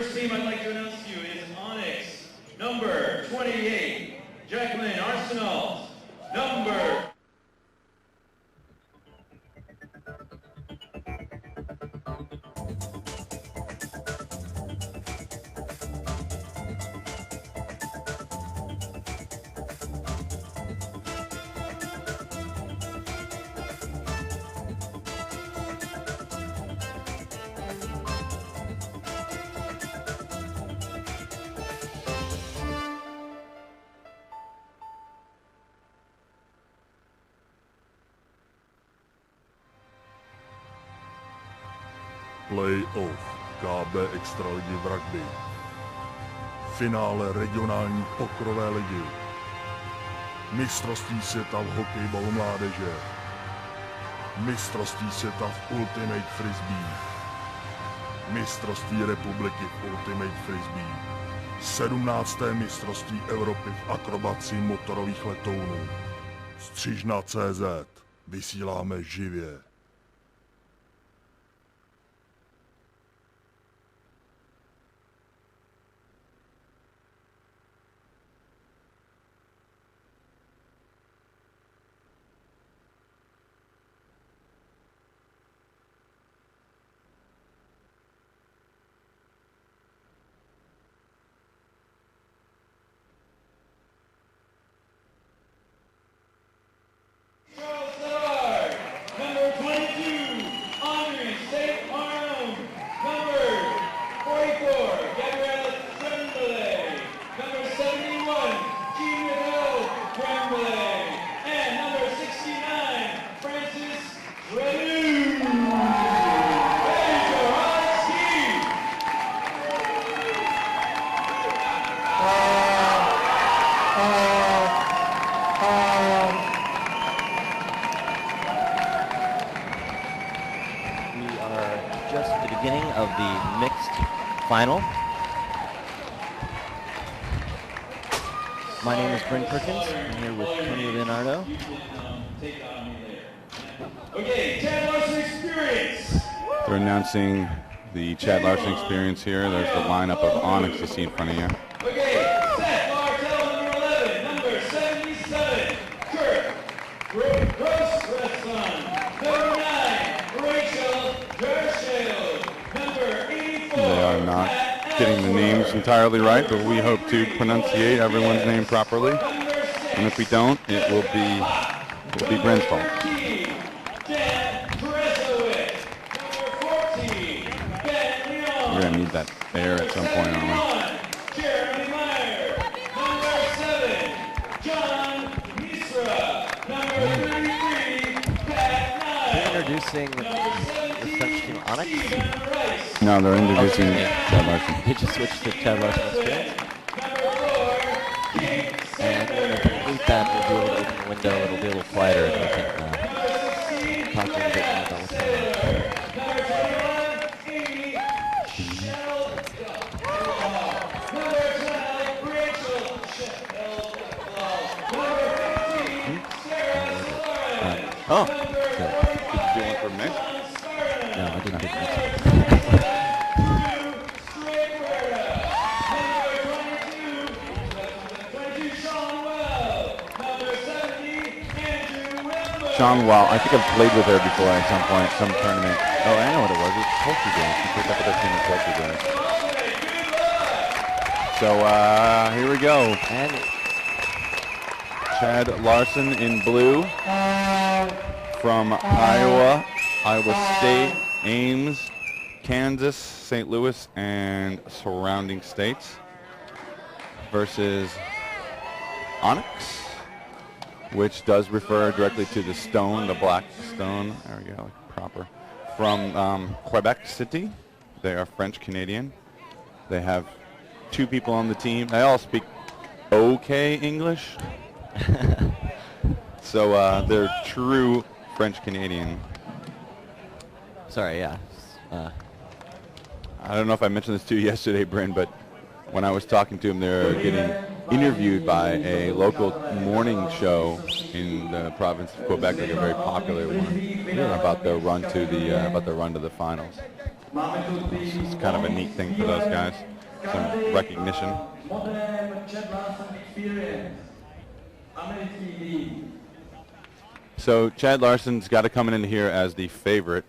first team I'd like to announce to you is Onyx, number 28, Jacqueline Arsenal, number... Play-off KB Extraligy v rugby. Finále regionální pokrové ligy. Mistrovství světa v hokejbalu mládeže. Mistrovství světa v Ultimate Frisbee. Mistrovství republiky v Ultimate Frisbee. 17. mistrovství Evropy v akrobaci motorových letounů. Střižna.cz. Vysíláme živě. Final. My name is Bryn Perkins. I'm here with Tony Leonardo. Okay, Chad Larson Experience. They're announcing the Chad Larson Experience here. There's the lineup of Onyx you see in front of you. Okay, Seth Martell, number 11, number 77, Kurt Grossresson, number 9, Rachel Gershield, number 84. They are not getting the names entirely right, but we hope to pronunciate everyone's name properly. And if we don't, it will be Bryn's fault. We're gonna need that air at some point, aren't we? Introducing the French team Onyx. No, they're introducing Chad Larson. They just switched to Chad Larson Experience. And when they complete that, we'll be able to open the window. It'll be a little quieter, and we can talk a little bit more about what's going on. Oh, good. Did you do one for me? No, I didn't get that. Sean Wow, I think I've played with her before at some point, some tournament. Oh, I know what it was. It was poultry games. She picked up with her team of poultry games. So here we go. And Chad Larson in blue from Iowa, Iowa State, Ames, Kansas, St. Louis, and surrounding states versus Onyx, which does refer directly to the stone, the black stone. There we go, proper. From Québec City. They are French-Canadian. They have 2 people on the team. They all speak okay English. So they're true French-Canadian. sorry, yeah. I don't know if I mentioned this to you yesterday, Bryn, but when I was talking to them, they're getting interviewed by a local morning show in the province of Quebec, like a very popular one, about their run to the finals. It's kind of a neat thing for those guys. Some recognition. So Chad Larson's got to come in here as the favorite,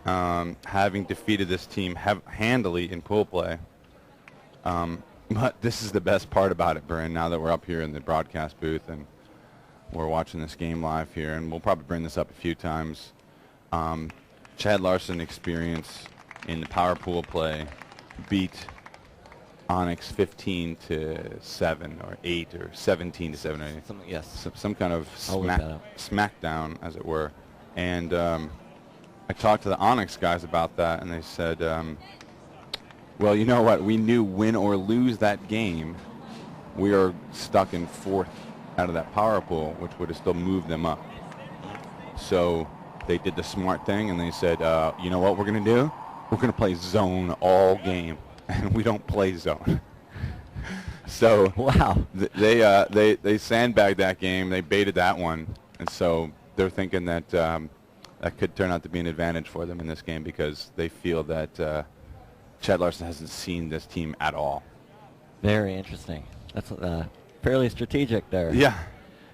having defeated this team handily in pool play. But this is the best part about it, Bryn, now that we're up here in the broadcast booth and we're watching this game live here, and we'll probably bring this up a few times. Chad Larson experience in the power pool play beat Onyx 15-7 or 8 or 17-7. Yes. Some kind of smackdown, as it were. And I talked to the Onyx guys about that, and they said, well, you know what? We knew win or lose that game, we are stuck in 4th out of that power pool, which would have still moved them up. So they did the smart thing, and they said, you know what we're going to do? We're going to play zone all game, and we don't play zone. So wow, they sandbagged that game. They baited that one, and so they're thinking that that could turn out to be an advantage for them in this game because they feel that Chad Larson hasn't seen this team at all. Very interesting. That's fairly strategic there. Yeah.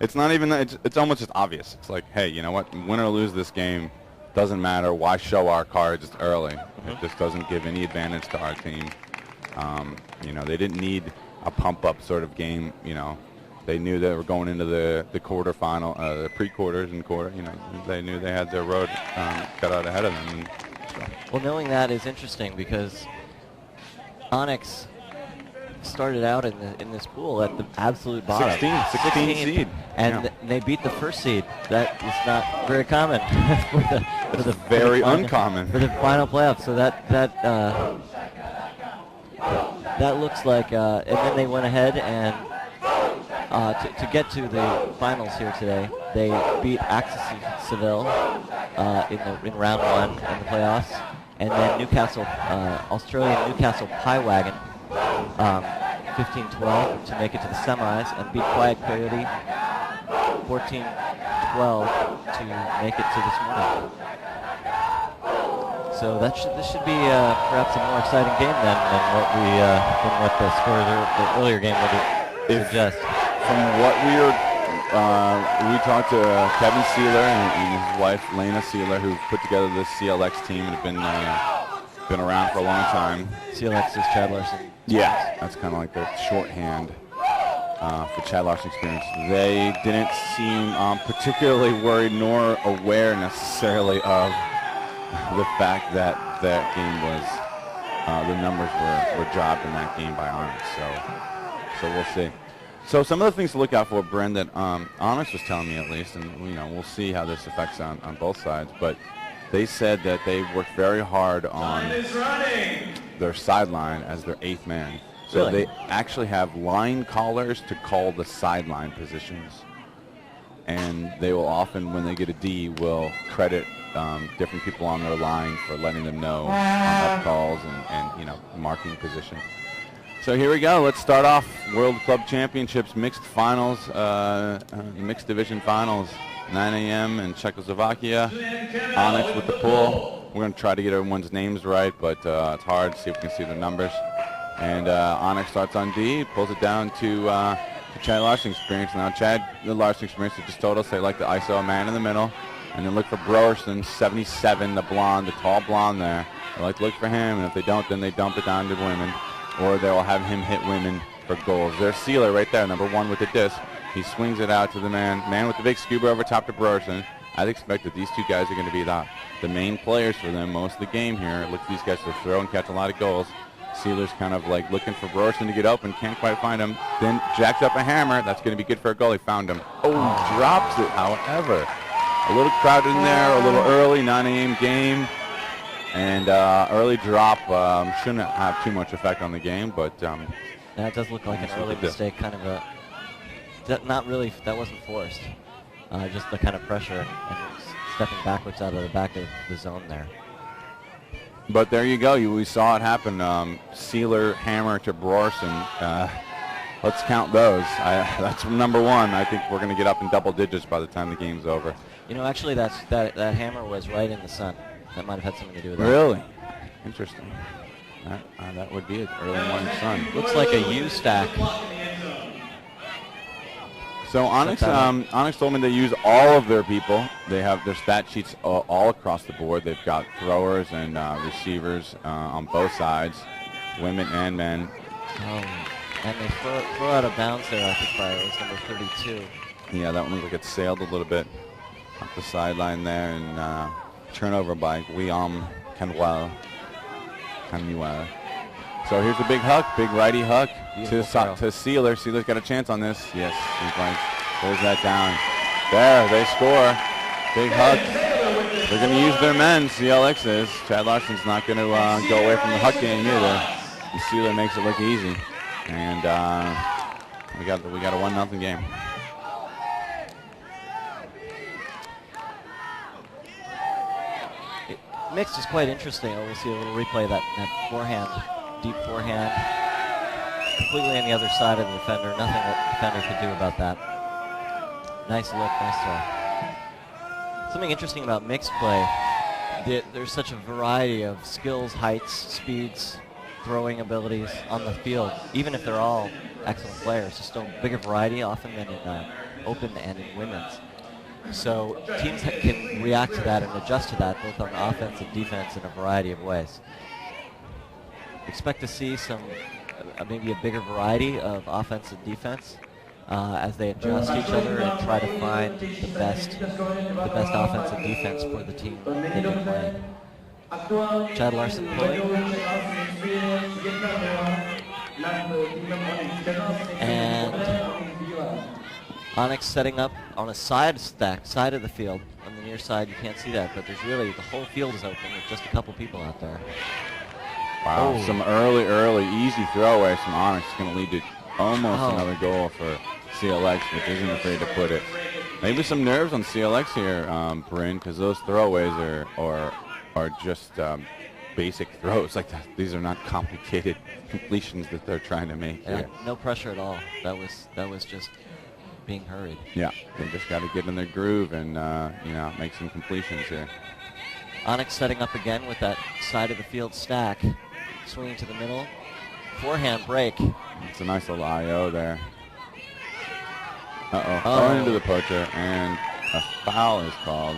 It's not even that. It's almost just obvious. It's like, hey, you know what? Win or lose this game, doesn't matter. Why show our cards early? It just doesn't give any advantage to our team. You know, they didn't need a pump-up sort of game. You know, they knew they were going into the quarterfinal, the pre-quarters and quarter. You know, they knew they had their road cut out ahead of them. And so. Well, knowing that is interesting because Onyx started out in this pool at the absolute bottom. 16 seed. And they beat the first seed. That is not very common for the very uncommon for the final playoffs. So that looks like, and then they went ahead and to get to the finals here today, they beat Axis Seville in round 1 in the playoffs, and then Newcastle, Australian Newcastle Pie Wagon, 15-12 to make it to the semis, and beat Quiet Coyote 14-12 to make it to this morning. So this should be perhaps a more exciting game than what the scores the earlier game would suggest. From what we talked to Kevin Sealer and his wife Lena Sealer, who put together this CLX team and have been around for a long time. CLX is Chad Larson. Yeah, that's kind of like the shorthand for Chad Larson experience. They didn't seem particularly worried nor aware necessarily of the fact that that game was, the numbers were jobbed in that game by Onyx. So we'll see. So some of the things to look out for, Bren, that Onyx was telling me at least, and we'll see how this affects on both sides, but they said that they worked very hard on their sideline as their 8th man. So Really? They actually have line callers to call the sideline positions. And they will often, when they get a D, will credit different people on their line for letting them know on up calls and marking position. So here we go. Let's start off World Club Championships mixed finals, mixed division finals, 9 a.m. in Czechoslovakia. Onyx with the pool. We're going to try to get everyone's names right, but it's hard to see if we can see the numbers. And Onyx starts on D, pulls it down to Chad Larson experience. Now Chad, the Larson experience, just told us they like to ISO a man in the middle, and then look for Broerson, 77, the blonde, the tall blonde there. They like to look for him, and if they don't, then they dump it down to women, or they'll have him hit women for goals. There's Sealer right there, number 1 with the disc. He swings it out to the man with the big scuba over top to Broerson. I'd expect that these two guys are going to be the main players for them most of the game here. Look for these guys to throw and catch a lot of goals. Sealer's kind of like looking for Broerson to get open, can't quite find him. Then jacks up a hammer. That's going to be good for a goal. He found him. Oh, drops it, however. A little crowded in there, a little early, 9 a.m. game. And early drop shouldn't have too much effect on the game, but... that does look like an early mistake, kind of not really, that wasn't forced. Just the kind of pressure and stepping backwards out of the back of the zone there. But there you go. We saw it happen. Sealer hammer to Broerson. Let's count those. That's number 1. I think we're going to get up in double digits by the time the game's over. Actually, that hammer was right in the sun. That might have had something to do with that. Really? Interesting. That would be an early morning sun. Looks like a U stack. So Onyx told me they use all of their people. They have their stat sheets all across the board. They've got throwers and receivers on both sides, women and men. And they throw out of bounds there, I think, by number 32. Yeah, that one looks like it sailed a little bit up the sideline there, and turnover by Guillaume Canuel. So here's a big huck, big righty huck to Sealer. Sealer's got a chance on this. Yes, he's like, pulls that down. There, they score. Big huck. They're going to use their men, CLX is. Chad Larson's not going to go away from the huck game either. And Sealer makes it look easy. And we got a 1-0 game. Mixed is quite interesting. We'll see a little replay of that forehand, deep forehand, completely on the other side of the defender. Nothing that the defender could do about that. Nice look, nice throw. Something interesting about mixed play, there's such a variety of skills, heights, speeds, throwing abilities on the field. Even if they're all excellent players, there's still a bigger variety often than in open and in women's. So teams can react to that and adjust to that both on offense and defense in a variety of ways. Expect to see some, maybe a bigger variety of offense and defense as they adjust each other and try to find the best offense and defense for the team they can play. Chad Larson pulling. And Onyx setting up on a side of the field. On the near side, you can't see that, but there's really, the whole field is open with just a couple people out there. Wow, some early, easy throwaways from Onyx is going to lead to almost another goal for CLX, which isn't afraid to put it. Maybe some nerves on CLX here, Bryn, because those throwaways are just basic throws. Like that. These are not complicated completions that they're trying to make here. No pressure at all. That was just being hurried. Yeah, they just got to get in their groove and make some completions here. Onyx setting up again with that side of the field stack, swinging to the middle, forehand break. It's a nice little IO there. Going into the poacher, and a foul is called.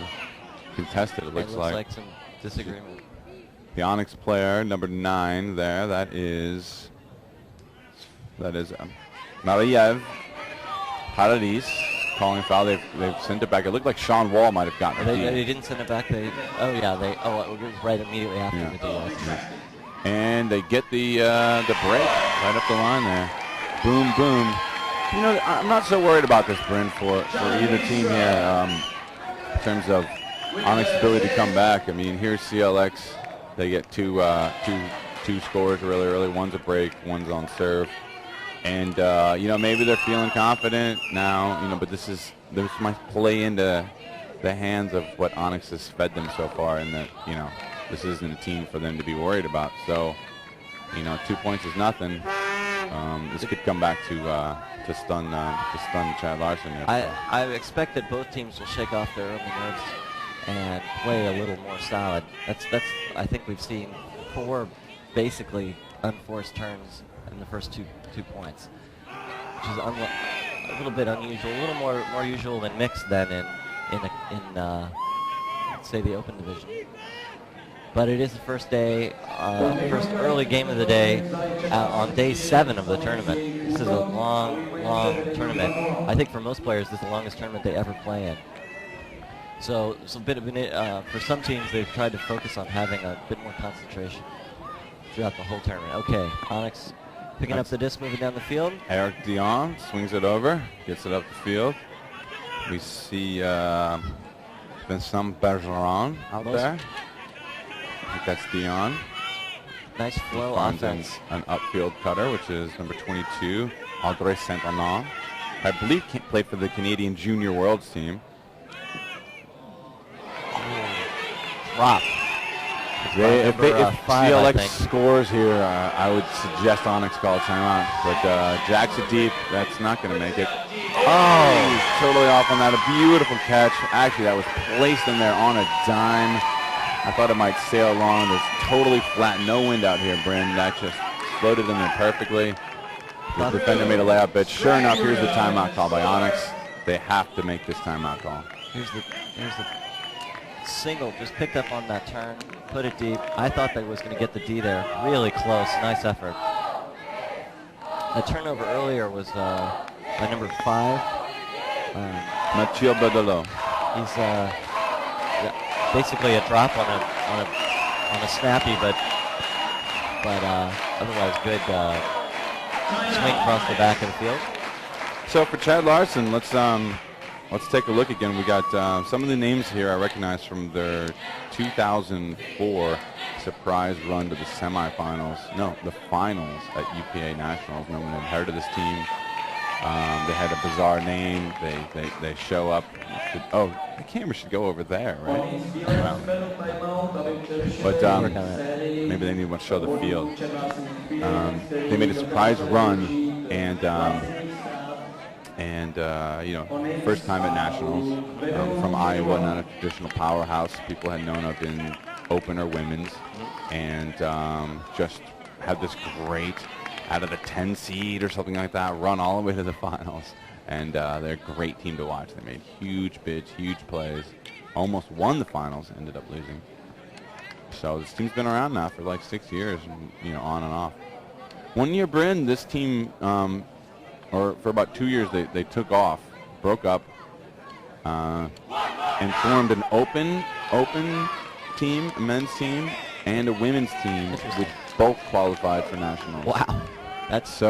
Contested, it looks like some disagreement. The Onyx player, number 9 there, that is Mariev Paradis calling foul. They've sent it back. It looked like Sean Wall might have gotten it. They didn't send it back. It was right immediately after the DOS. Yeah. And they get the break right up the line there. Boom, boom. You know, I'm not so worried about this, Bryn, for either team here in terms of Onyx's ability to come back. I mean, here's CLX. They get two scores really early. One's a break, one's on serve. And, maybe they're feeling confident now, but this might play into the hands of what Onyx has fed them so far, and that, this isn't a team for them to be worried about. So, 2 points is nothing. This could come back to stun Chad Larson here. I expect that both teams will shake off their early nerves and play a little more solid. That's I think we've seen 4 basically unforced turns in the first two points, which is a little bit unusual, a little more usual than mixed than in let's say the open division. But it is the first day, first early game of the day on day 7 of the tournament. This is a long tournament. I think for most players, this is the longest tournament they ever play in. So it's a bit of for some teams, they've tried to focus on having a bit more concentration throughout the whole tournament. Okay, Onyx picking up the disc, moving down the field. Eric Dion swings it over, gets it up the field. We see Vincent Bergeron out there. I think that's Dion. Nice flow offense. An upfield cutter, which is number 22, Audrey Saint-Anon. I believe played for the Canadian Junior Worlds team. Drop. If CLX scores here, I would suggest Onyx call timeout. But jacks it deep. That's not going to make it. Oh, he's totally off on that. A beautiful catch. Actually, that was placed in there on a dime. I thought it might sail along. There's totally flat. No wind out here, Bryn. That just floated in there perfectly. The defender made a layup, but sure enough, here's the timeout call by Onyx. They have to make this timeout call. Here's the single, just picked up on that turn, put it deep. I thought they was going to get the D there. Really close. Nice effort. The turnover earlier was by number 5. Mathieu Badolo. He's basically a drop on a snappy, but otherwise good swing across the back of the field. So for Chad Larson, let's take a look again. We got some of the names here I recognize from their 2004 surprise run to the semifinals. No, the finals at UPA Nationals. No one had heard of this team. They had a bizarre name. They show up. The camera should go over there, right? Wow. But maybe they need to show the field. They made a surprise run, and first time at nationals from Iowa, not a traditional powerhouse people had known of in open or women's, and just had this great, out of the 10 seed or something like that, run all the way to the finals. And they're a great team to watch. They made huge bids, huge plays, almost won the finals, ended up losing. So this team's been around now for like 6 years, and, on and off. 1 year, Bryn, this team, or for about 2 years, they took off, broke up, and formed an open team, a men's team, and a women's team, which both qualified for nationals. Wow. That's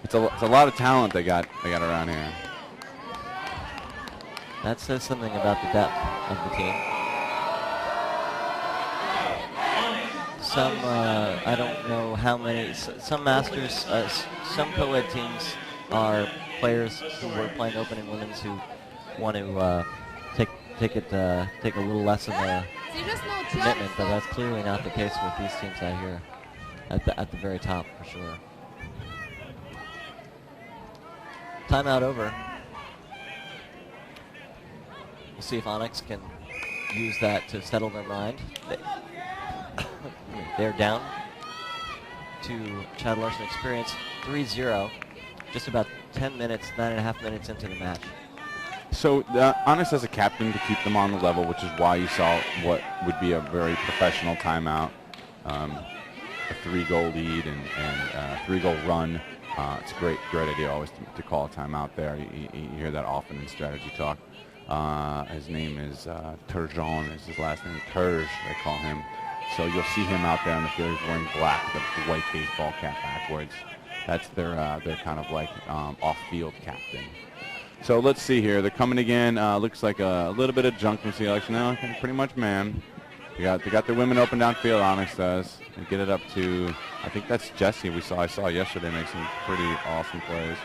it's a lot of talent they got around here. That says something about the depth of the team. Some I don't know how many. Some masters, some co-ed teams are players who were playing open and women's who want to take a little less of a commitment, but that's clearly not the case with these teams out here at the very top for sure. Timeout over. We'll see if Onyx can use that to settle their mind. They're down to Chad Larson Experience 3-0, just about 10 minutes, 9.5 minutes into the match. So Onyx has a captain to keep them on the level, which is why you saw what would be a very professional timeout, a 3-goal lead and a 3-goal run. It's a great idea always to call a timeout there. You hear that often in strategy talk. His name is Turgeon, is his last name. Turge, they call him. So you'll see him out there on the field. He's wearing black with a white baseball cap backwards. That's their kind of like off-field captain. So let's see here. They're coming again. Looks like a little bit of junk from CLX now. Pretty much man. They got their women open downfield. Onyx does. They get it up to, I think that's Jesse. I saw yesterday make some pretty awesome plays.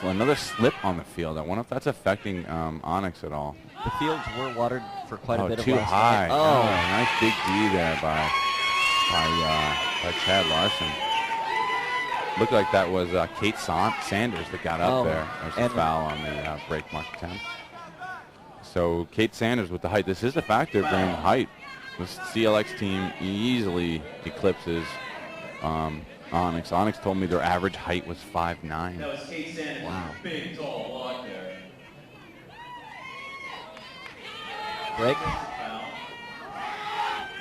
Another slip on the field. I wonder if that's affecting Onyx at all. The fields were watered for quite a bit of too high. Oh, nice big D there by Chad Larson. Looked like that was Kate Sanders that got up there. There's a foul on the break mark attempt. So Kate Sanders with the height. This is a factor, bringing height. This CLX team easily eclipses Onyx. Onyx told me their average height was 5'9". That was Kate Sanders. Wow. Big, tall block there. Break.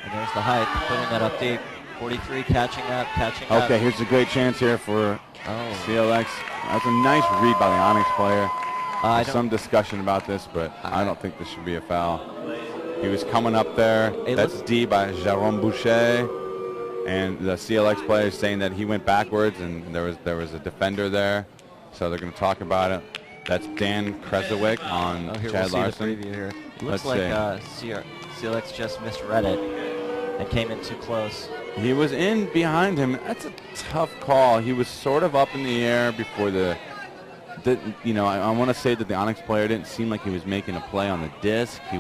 And there's the height, putting that up deep. 43 catching up. Okay, here's a great chance here for CLX. That's a nice read by the Onyx player. There's some discussion about this, but I don't think this should be a foul. He was coming up there. That's D by Jérôme Boucher. And the CLX player is saying that he went backwards and there was a defender there. So they're going to talk about it. That's Dan Kresowick on Chad Larson. The preview here. Looks like CLX just misread it and came in too close. He was in behind him. That's a tough call. He was sort of up in the air before I want to say that the Onyx player didn't seem like he was making a play on the disc. He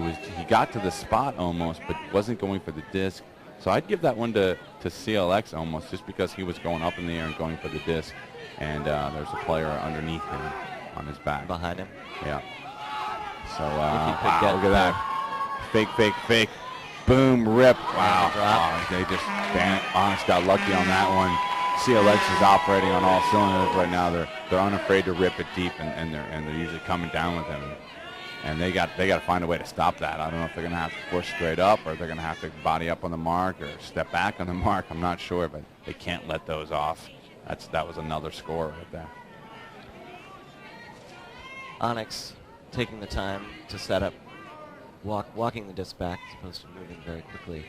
got to the spot almost, but wasn't going for the disc. So I'd give that one to CLX almost, just because he was going up in the air and going for the disc, and there's a player underneath him on his back. Behind him? Yeah. So wow, look at that. Fake. Boom, rip. Wow. Drop. They just, Onyx got lucky on that one. CLX is operating on all cylinders right now. They're unafraid to rip it deep, and they're usually coming down with him. And they got to find a way to stop that. I don't know if they're going to have to push straight up, or they're going to have to body up on the mark, or step back on the mark. I'm not sure, but they can't let those off. That was another score right there. Onyx taking the time to set up, walking the disc back as opposed to moving very quickly.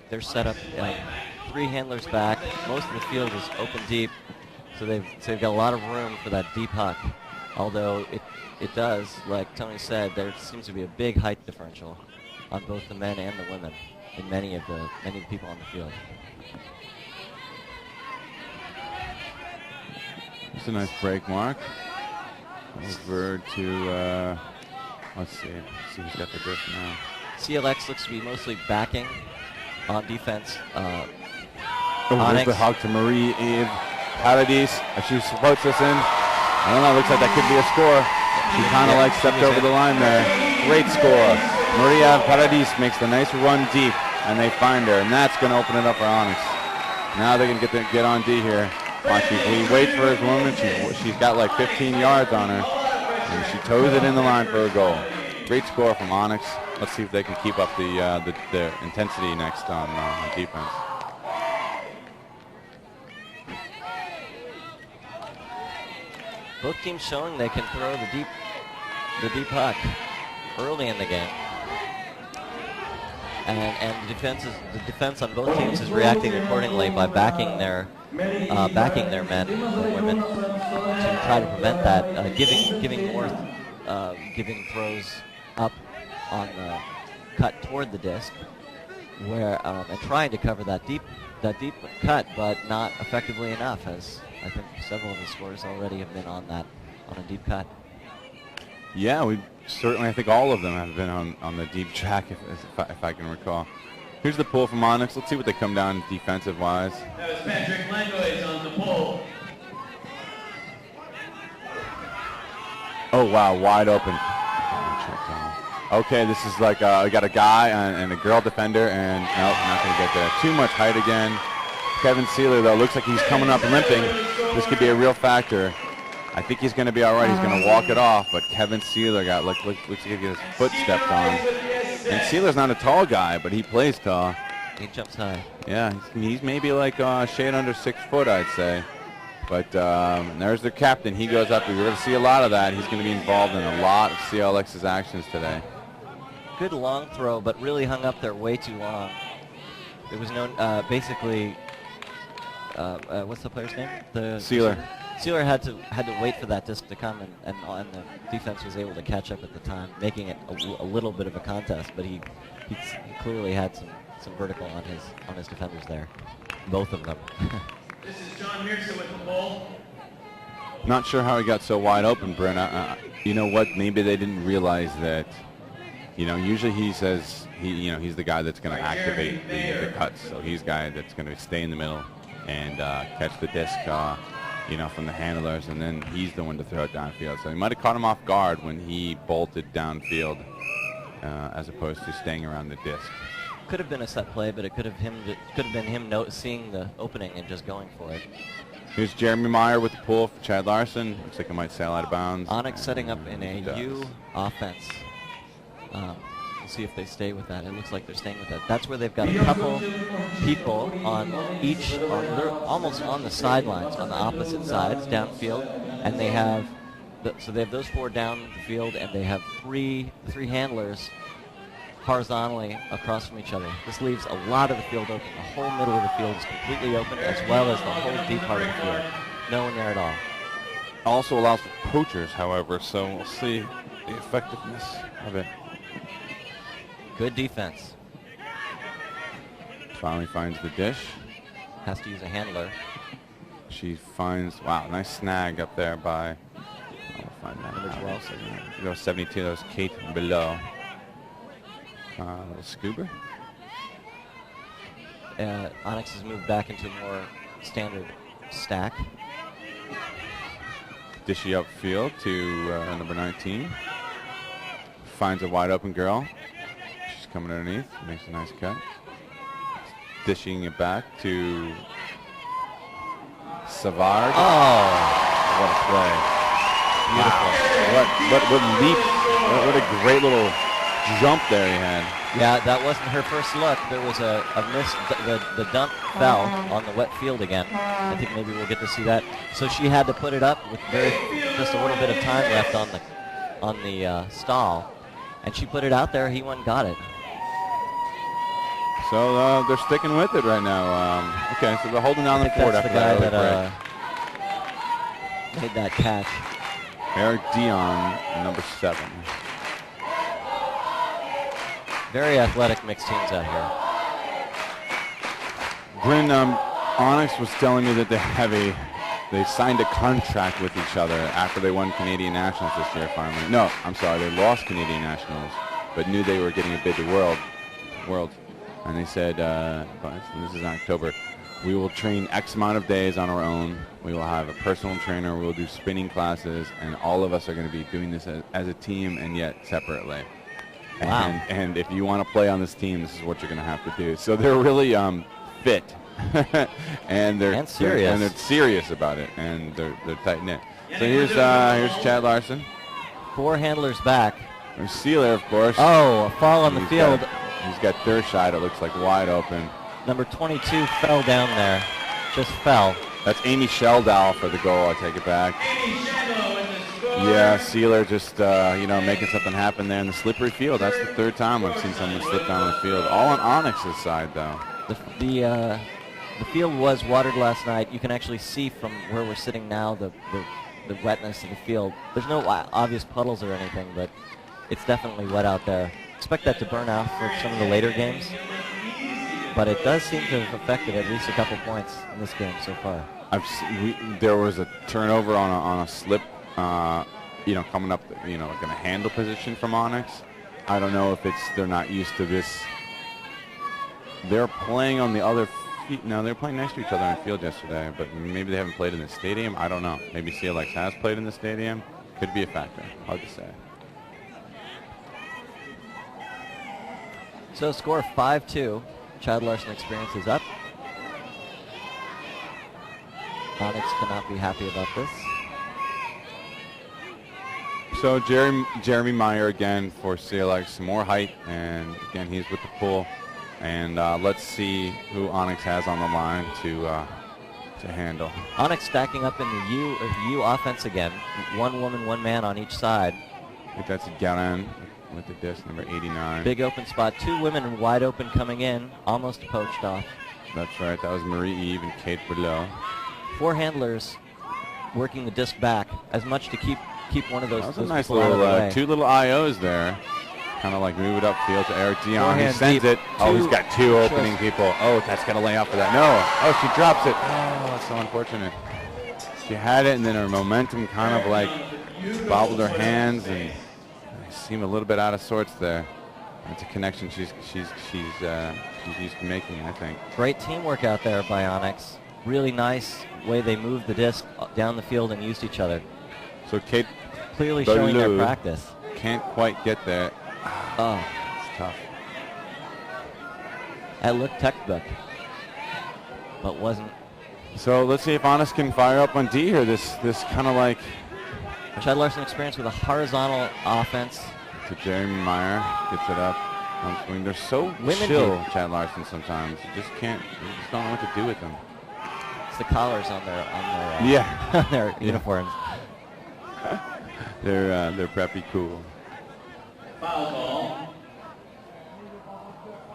They're set up 3 handlers back. Most of the field is open deep, so they've got a lot of room for that deep huck. Although it does, like Tony said, there seems to be a big height differential on both the men and the women in many of the people on the field. It's a nice break mark. Over to, let's see who's got the disc now. CLX looks to be mostly backing on defense. There's the hug to Marie-Eve Paradis. She floats this in. I don't know, looks like that could be a score. She kind of stepped over the line there. Great score. Marie-Eve Paradis makes the nice run deep, and they find her, and that's going to open it up for Onyx. Now they can get on D here. He waits for his woman. She's got like 15 yards on her, and she toes it in the line for a goal. Great score from Onyx. Let's see if they can keep up the intensity next on defense. Both teams showing they can throw the deep puck early in the game, and the defense on both teams is reacting accordingly by backing their men and women to try to prevent that, giving throws up on the cut toward the disc, and trying to cover that deep cut, but not effectively enough, as I think several of the scores already have been on a deep cut. Yeah, I think all of them have been on the deep track, if I can recall. Here's the pull from Onyx. Let's see what they come down defensive-wise. That was Patrick Langois on the pull. Oh, wow, wide open. Okay, this is like we got a guy and a girl defender, and nope, not going to get there. Too much height again. Kevin Sealer, though, looks like he's coming up limping. This could be a real factor. I think he's going to be all right. He's going to walk it off, but Kevin Sealer looks like he got his foot stepped on. And Sealer's not a tall guy, but he plays tall. He jumps high. Yeah, he's maybe like shade under 6 foot, I'd say. But there's their captain. He goes up. We're going to see a lot of that. He's going to be involved in a lot of CLX's actions today. Good long throw, but really hung up there way too long. There was no, basically, what's the player's name? Sealer. Sealer had to wait for that disc to come, and the defense was able to catch up at the time, making it a little bit of a contest. But he clearly had some vertical on his defenders there, both of them. This is John Mearsa with the ball. Not sure how he got so wide open, Brent. You know what? Maybe they didn't realize that. Usually he says he's the guy that's going to activate the cuts. So he's the guy that's going to stay in the middle and catch the disc, from the handlers, and then he's the one to throw it downfield. So he might have caught him off guard when he bolted downfield, as opposed to staying around the disc. Could have been a set play, but it could have been him seeing the opening and just going for it. Here's Jeremy Meyer with the pull for Chad Larson. Looks like it might sail out of bounds. Onyx setting up in a U offense. We'll see if they stay with that. It looks like they're staying with that. That's where they've got a couple people they're almost on the sidelines, on the opposite sides, downfield, and they have those 4 down the field, and they have three handlers horizontally across from each other. This leaves a lot of the field open. The whole middle of the field is completely open, as well as the whole deep part of the field. No one there at all. Also allows for poachers, however, so we'll see the effectiveness of it. Good defense. Finally finds the dish. Has to use a handler. She finds, wow, nice snag up there by, I'll find that. Number 12. That was 72, that was Kate Below. Little scuba. Onyx has moved back into a more standard stack. Dishy upfield to number 19. Finds a wide open girl. She's coming underneath, makes a nice cut. Dishing it back to Savard. Oh, What a play. Beautiful. What leap. What a great little jump there he had. yeah, that wasn't her first look. There was a miss. The dump fell on the wet field again. I think maybe we'll get to see that. So she had to put it up with just a little bit of time left on the stall, and she put it out there. He went and got it. So they're sticking with it right now. Okay, so they're holding down the fort That's after the guy that early that made that catch. break. Eric Dion, number 7. Very athletic mixed teams out here. Bryn, Onyx was telling me that they signed a contract with each other after they won Canadian Nationals this year finally. No, I'm sorry, they lost Canadian Nationals, but knew they were getting a bid to World. And they said, this is in October, we will train X amount of days on our own. We will have a personal trainer. We will do spinning classes, and all of us are going to be doing this as a team and yet separately. Wow. And if you want to play on this team, this is what you're going to have to do. So they're really fit, and they're serious. And they're serious about it, and they're tight knit. So here's Chad Larson. 4 handlers back. There's Sealer, of course. Oh, a fall on the field. He's got third shot. It looks like wide open. Number 22 fell down there. Just fell. That's Amy Sheldal for the goal. I take it back. Yeah, Sealer just making something happen there in the slippery field. That's the 3rd time I've seen someone slip down the field. All on Onyx's side, though. The field was watered last night. You can actually see from where we're sitting now the wetness of the field. There's no obvious puddles or anything, but it's definitely wet out there. Expect that to burn out for some of the later games, but it does seem to have affected at least a couple points in this game so far. There was a turnover on a slip, coming up, like in a handle position from Onyx. I don't know if they're not used to this. They're playing on the other feet. No, they're playing next to each other on the field yesterday, but maybe they haven't played in the stadium. I don't know. Maybe CLX has played in the stadium. Could be a factor. Hard to say. So score 5-2. Chad Larson Experience is up. Onyx cannot be happy about this. So Jeremy Meyer again for CLX, some more height, and again he's with the pull. And let's see who Onyx has on the line to handle. Onyx stacking up in the U offense again. 1 woman, 1 man on each side. I think that's Galen with the disc, number 89. Big open spot. 2 women wide open coming in, almost poached off. That's right. That was Marie Eve and Kate Bourleau. 4 handlers working the disc back as much to keep one of those. That was those a nice people out of the little way. 2 little IOs there. Kind of like move it upfield to Eric Dion. He Forehand sends deep. it. Oh, he's 2 got 2 opening people. Oh, that's going to lay out for that. No. Oh, she drops it. Oh, that's so unfortunate. She had it, and then her momentum kind of like bobbled her hands, and seemed a little bit out of sorts there. It's a connection she's used to making, I think. Great teamwork out there by Onyx. Really nice way they moved the disc down the field and used each other. So Kate Clearly showing their Bourleau practice. can't quite get there. Oh, It's tough. that looked textbook, but wasn't. So let's see if Onyx can fire up on D here. This kind of like Chad Larson Experience with a horizontal offense. to Jeremy Meyer, gets it up. Swing. They're so Women chill, do. Chad Larson. Sometimes you just don't know what to do with them. It's the collars on their Yeah. on their uniforms. They're preppy cool. Foul call.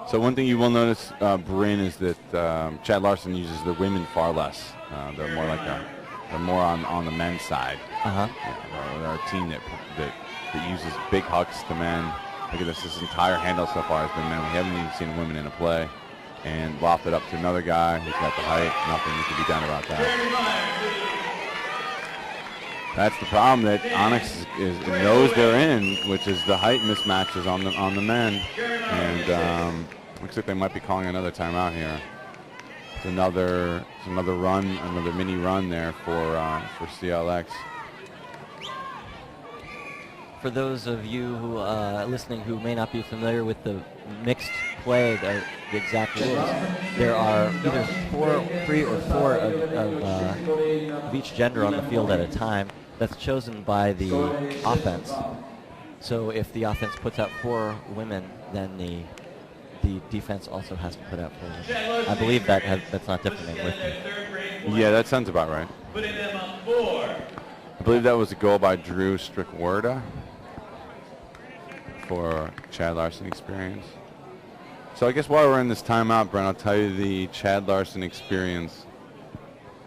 So one thing you will notice, Bryn, is that Chad Larson uses the women far less. They're more like they're more on the men's side. Uh-huh. Yeah, they're a team that uses big hucks to men. Look at this entire handle so far has been men. We haven't even seen women in a play. And loft it up to another guy who's got the height. Nothing can be done about that. That's the problem that Onyx knows they're in, which is the height mismatches on the men. And looks like they might be calling another timeout here. It's another run, another mini run there for CLX. for those of you who listening who may not be familiar with the mixed play, the exact rules, there are either 3 or 4 of each gender on the field at a time. That's chosen by the offense. So if the offense puts out 4 women, then the defense also has to put out 4 women. I believe that's not different with me. Yeah, that sounds about right. Putting them on 4. I believe that was a goal by Drew Strickwerda for Chad Larson experience. So I guess while we're in this timeout, Brent, I'll tell you the Chad Larson experience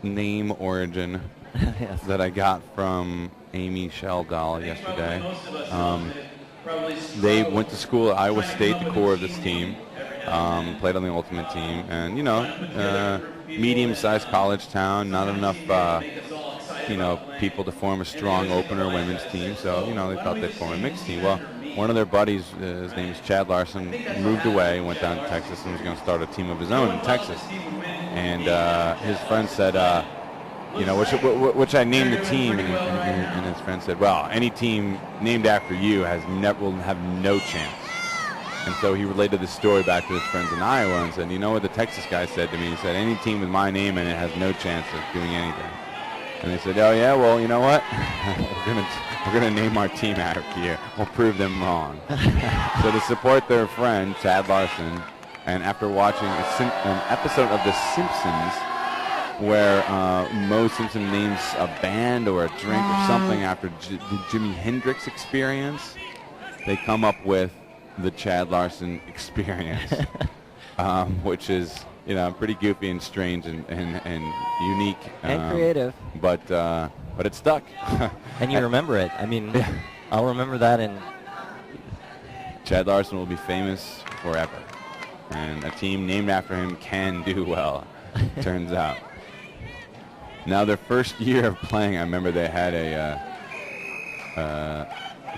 name origin Yes. that I got from Amy Sheldall yesterday. They went to school at Iowa State, the core of this team, played on the Ultimate Team, and medium-sized college town, not enough people to form a strong opener women's team, so they thought they'd form a mixed team. Well, one of their buddies, his name is Chad Larson, moved away, went down to Texas, and was going to start a team of his own in Texas. And his friend said, which I named the team, and his friend said, well, any team named after you will have no chance. And so he related this story back to his friends in Iowa and said, you know what the Texas guy said to me? He said, any team with my name in it has no chance of doing anything. And they said, oh yeah, well, you know what? we're gonna name our team after you. We'll prove them wrong. So to support their friend Chad Larson, and after watching an episode of The Simpsons where Mo Simpson names a band or a drink or something after the Jimi Hendrix Experience, they come up with the Chad Larson Experience, which is pretty goofy and strange and unique and creative. But it stuck. And you remember it. I mean, yeah. I'll remember that. And Chad Larson will be famous forever. And a team named after him can do well, turns out. Now, their first year of playing, I remember they had a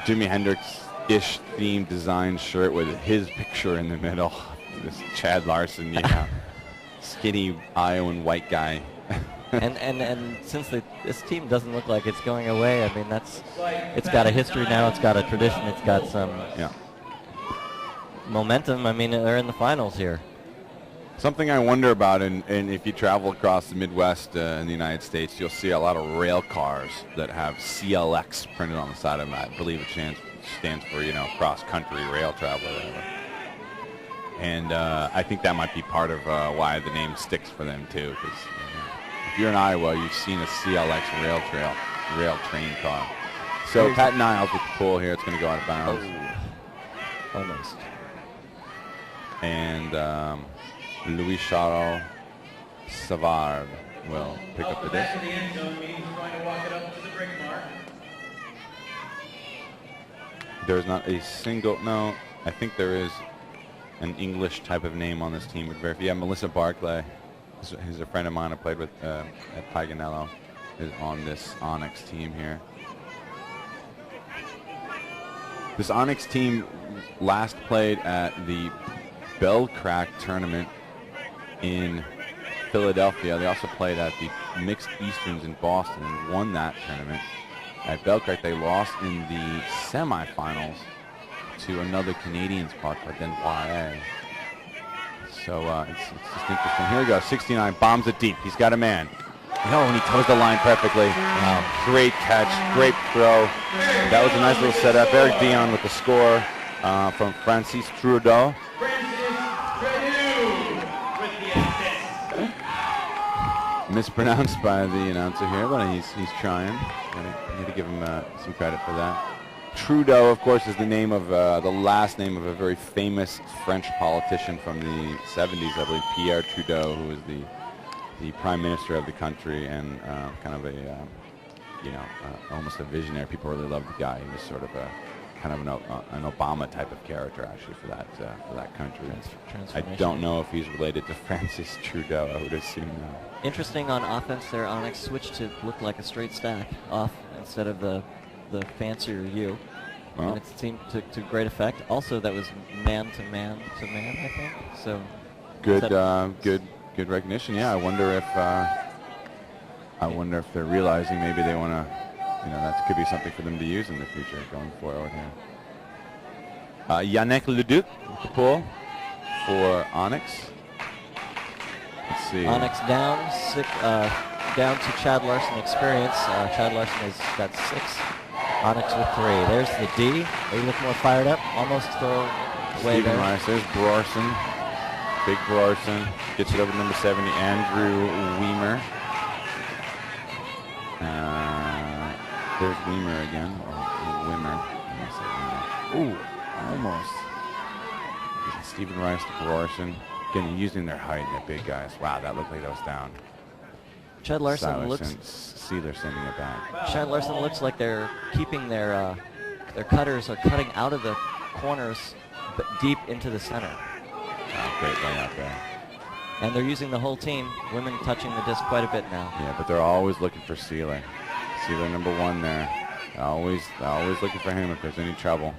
Jimi Hendrix-ish themed design shirt with his picture in the middle. This Chad Larson, skinny Iowan white guy. and since this team doesn't look like it's going away, I mean, it's got a history now, it's got a tradition, it's got some momentum. I mean, they're in the finals here. Something I wonder about, and if you travel across the Midwest in the United States, you'll see a lot of rail cars that have CLX printed on the side of them. I believe it stands for, cross-country rail travel or whatever. And I think that might be part of why the name sticks for them, too, because if you're in Iowa, you've seen a CLX rail train car. So Pat Niles with the pull here. It's going to go out of bounds. Oh. Almost. And Louis Charles Savard will pick up the disc. Back to the end zone, means going to walk it up to the brick mark. There's not a single, no, I think there is an English type of name on this team. Yeah, Melissa Barclay, who's a friend of mine I played with at Paganello, is on this Onyx team here. This Onyx team last played at the Bell-Crack tournament in Philadelphia. They also played at the Mixed Easterns in Boston and won that tournament. At Bell-Crack, they lost in the semifinals to another Canadian squad called Denboire. So it's just interesting. Here we go, 69, bombs it deep. He's got a man. And he toes the line perfectly. Wow, great catch, great throw. That was a nice little setup. Eric Dion with the score from Francis Trudeau. Mispronounced by the announcer here, but he's trying. I need to give him some credit for that. Trudeau, of course, is the name of the last name of a very famous French politician from the 70s, I believe, Pierre Trudeau, who was the prime minister of the country and kind of a almost a visionary. People really loved the guy. He was sort of a kind of an Obama type of character, actually, for that country. I don't know if he's related to Francis Trudeau. I would assume no. Interesting on offense there, Onyx switched to look like a straight stack off instead of the fancier U. Well, and it seemed to great effect. Also, that was man to man, I think. So good recognition. Yeah, I wonder if they're realizing maybe they want to you know, that could be something for them to use in the future going forward here. Yannick Leduc with the pull for Onyx. Let's see. Onyx down to Chad Larson experience. Chad Larson has got 6. Onyx with 3. There's the D. They look more fired up. Almost throw away Stephen there. Rice. There's Brarson. Big Brarson. Gets it over to number 70, Andrew Weimer. There's Weimer again. Or Wimmer. Ooh, almost. Stephen Rice to Brarson. Again, using their height and their big guys. Wow, that looked like that was down. Chad Larson Sealer sending it back. Chad Larson looks like they're keeping their cutters are cutting out of the corners, but deep into the center. Great layup there. And they're using the whole team. Women touching the disc quite a bit now. Yeah, but they're always looking for Sealer. Sealer number 1 there. Always looking for him if there's any trouble.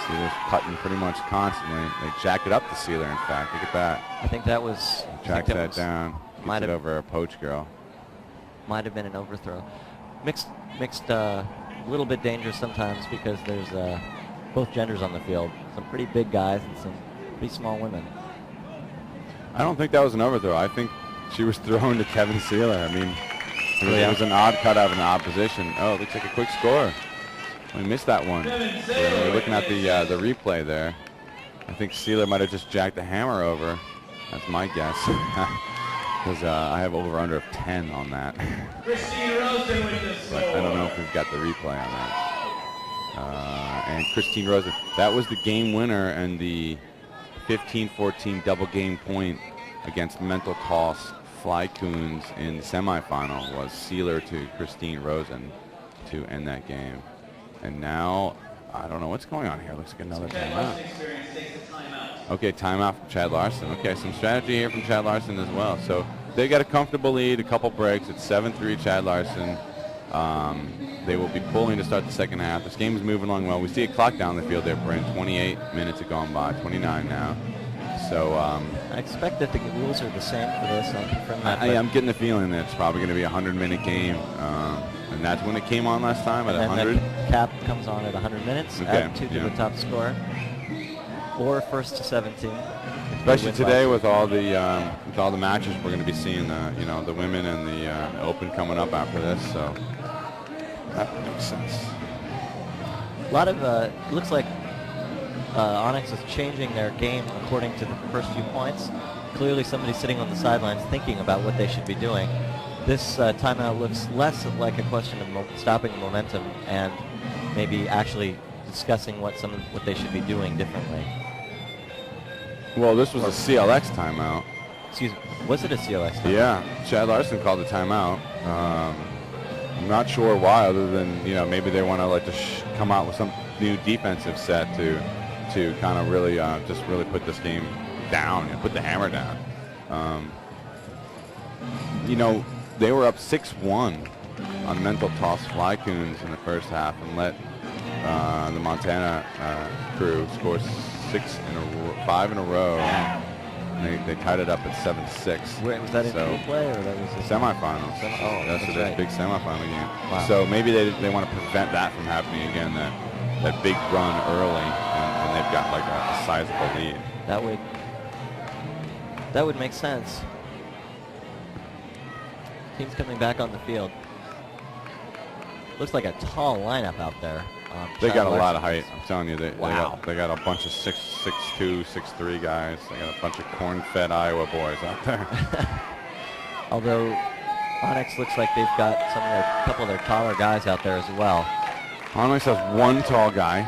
Sealer's cutting pretty much constantly. They jacked it up to Sealer, in fact. Look at that. I think that was... Jacked that down. Gets it over a poach girl. Might have been an overthrow. Mixed, little bit dangerous sometimes because there's both genders on the field. Some pretty big guys and some pretty small women. I don't think that was an overthrow. I think she was thrown to Kevin Sealer. I mean, it was an odd cut out of an odd position. Oh, it looks like a quick score. We missed that one. We're looking at the replay there. I think Sealer might have just jacked the hammer over. That's my guess. Because I have over-under of 10 on that. But I don't know if we've got the replay on that. And Christine Rosen, that was the game winner and the 15-14 double game point against Mental Toss Flycoons in the semifinal was Sealer to Christine Rosen to end that game. And now, I don't know what's going on here. Looks like another timeout. Okay, timeout from Chad Larson. Okay, some strategy here from Chad Larson as well. So they got a comfortable lead, a couple breaks. It's 7-3 Chad Larson. They will be pulling to start the second half. This game is moving along well. We see a clock down the field there, Brent. 28 minutes have gone by, 29 now. So I expect that the rules are the same for this. I'll confirm that. I'm getting the feeling that it's probably going to be a 100-minute game. And that's when it came on last time at 100. And the cap comes on at 100 minutes. Okay, Add 2 to the top score. Or first to 17. Especially today with all the matches we're going to be seeing, the women and the Open coming up after this. So that makes sense. A lot of looks like Onyx is changing their game according to the first few points. Clearly, somebody sitting on the sidelines thinking about what they should be doing. This timeout looks less like a question of stopping momentum and maybe actually discussing what they should be doing differently. Well, this was a CLX timeout. Excuse me, was it a CLX timeout? Yeah, Chad Larson called the timeout. I'm not sure why, other than maybe they want to come out with some new defensive set to kind of really just really put this game down and put the hammer down. They were up 6-1 on Mental Toss Flycoons in the first half and let the Montana crew score 5 in a row. They tied it up at 7-6. Wait, was that in full play or that was a semifinals? That's a big semifinal game. Wow. So maybe they want to prevent that from happening again. That big run early, and they've got like a sizable lead. That would make sense. Team's coming back on the field. Looks like a tall lineup out there. They got a lot of height. I'm telling you, they got a bunch of 6'2", 6'3" guys. They got a bunch of corn-fed Iowa boys out there. Although Onyx looks like they've got a couple of their taller guys out there as well. Onyx has one tall guy,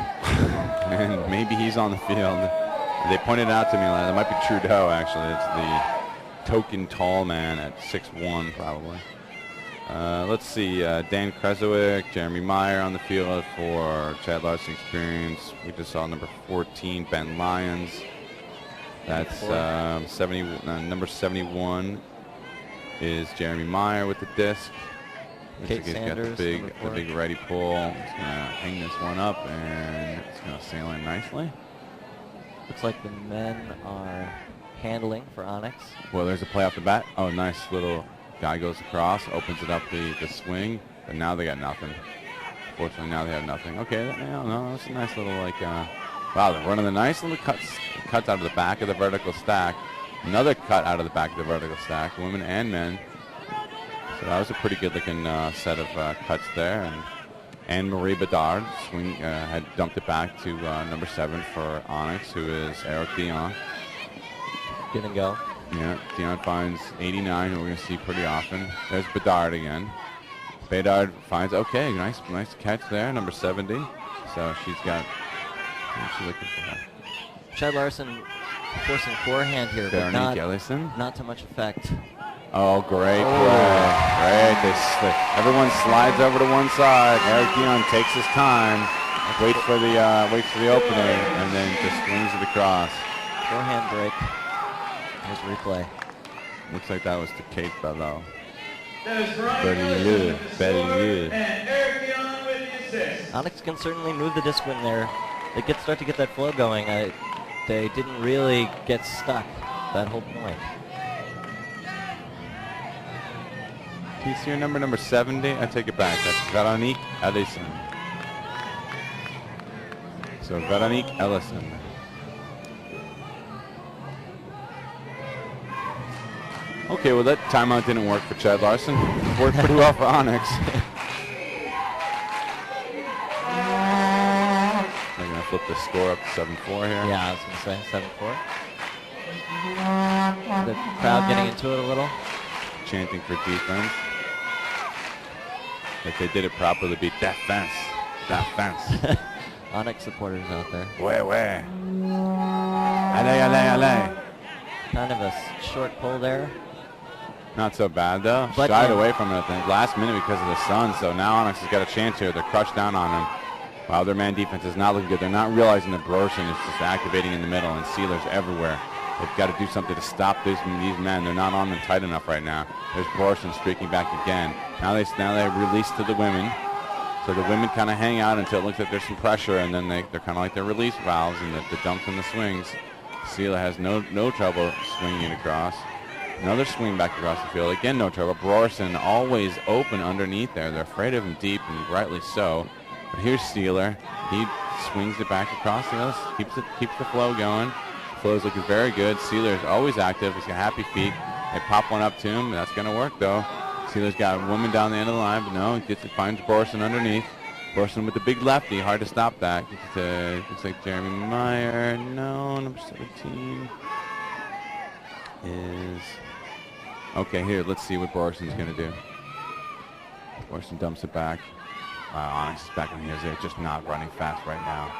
and maybe he's on the field. They pointed out to me, that might be Trudeau actually. It's the token tall man at 6'1", probably. Let's see, Dan Kresowick, Jeremy Meyer on the field for Chad Larson experience. We just saw number 14, Ben Lyons. That's number 71 is Jeremy Meyer with the disc. Kate He's Sanders, got the big ready pull. He's going to hang this one up, and it's going to sail in nicely. Looks like the men are handling for Onyx. Well, there's a play off the bat. Oh, nice little guy goes across, opens it up the swing. But now they got nothing. Fortunately, now they have nothing. Okay, no, that's a nice little, like, wow, they're running the nice little cuts out of the back of the vertical stack. Another cut out of the back of the vertical stack, women and men. So that was a pretty good-looking set of cuts there. And Anne-Marie Bedard had dumped it back to number 7 for Onyx, who is Eric Dion. Give and go. Yeah, Dion finds 89, who we're going to see pretty often. There's Bedard again. Bedard finds, okay, nice catch there, number 70. So she's got, what's she looking for? Chad Larson forcing forehand here, but not to much effect. Oh, great play. Great. Everyone slides over to one side. Eric Dion takes his time, waits for the opening, and then just swings it across. Forehand break. Here's replay. Looks like that was to Kate Belleau. Belleau. And Eric Dion with the assist. Onyx can certainly move the disc when they start to get that flow going. They didn't really get stuck that whole point. Do you see your number 70? I take it back. That's Veronique Ellison. So Veronique Ellison. Okay, well that timeout didn't work for Chad Larson. Worked pretty well for Onyx. They're going to flip the score up to 7-4 here. Yeah, I was going to say 7-4. The crowd getting into it a little. Chanting for defense. If they did it properly, beat that fence. That fence. Onyx supporters out there. Where? Allez. Kind of a short pull there. Not so bad, though. But shied away from it, I think. Last minute because of the sun, so now Onyx has got a chance here. They're crushed down on them. Wow, their man defense is not looking good. They're not realizing that Brorson is just activating in the middle and Sealer's everywhere. They've got to do something to stop these men. They're not on them tight enough right now. There's Brorson streaking back again. Now they release to the women. So the women kind of hang out until it looks like there's some pressure, and then they're kind of like their release valves and the dumps and the swings. Sealer has no trouble swinging it across. Another swing back across the field. Again, no trouble. Brorson always open underneath there. They're afraid of him deep, and rightly so. But here's Sealer. He swings it back across the other, keeps the flow going. Flow's looking very good. Sealer's always active. He's got happy feet. They pop one up to him. That's going to work, though. Sealer's got a woman down the end of the line, but no, he finds Brorson underneath. Brorson with the big lefty. Hard to stop that. Looks like Jeremy Meyer. No, number 17 is... Okay, here, let's see what Brorson's going to do. Brorson dumps it back. Onyx is back on here. They're just not running fast right now.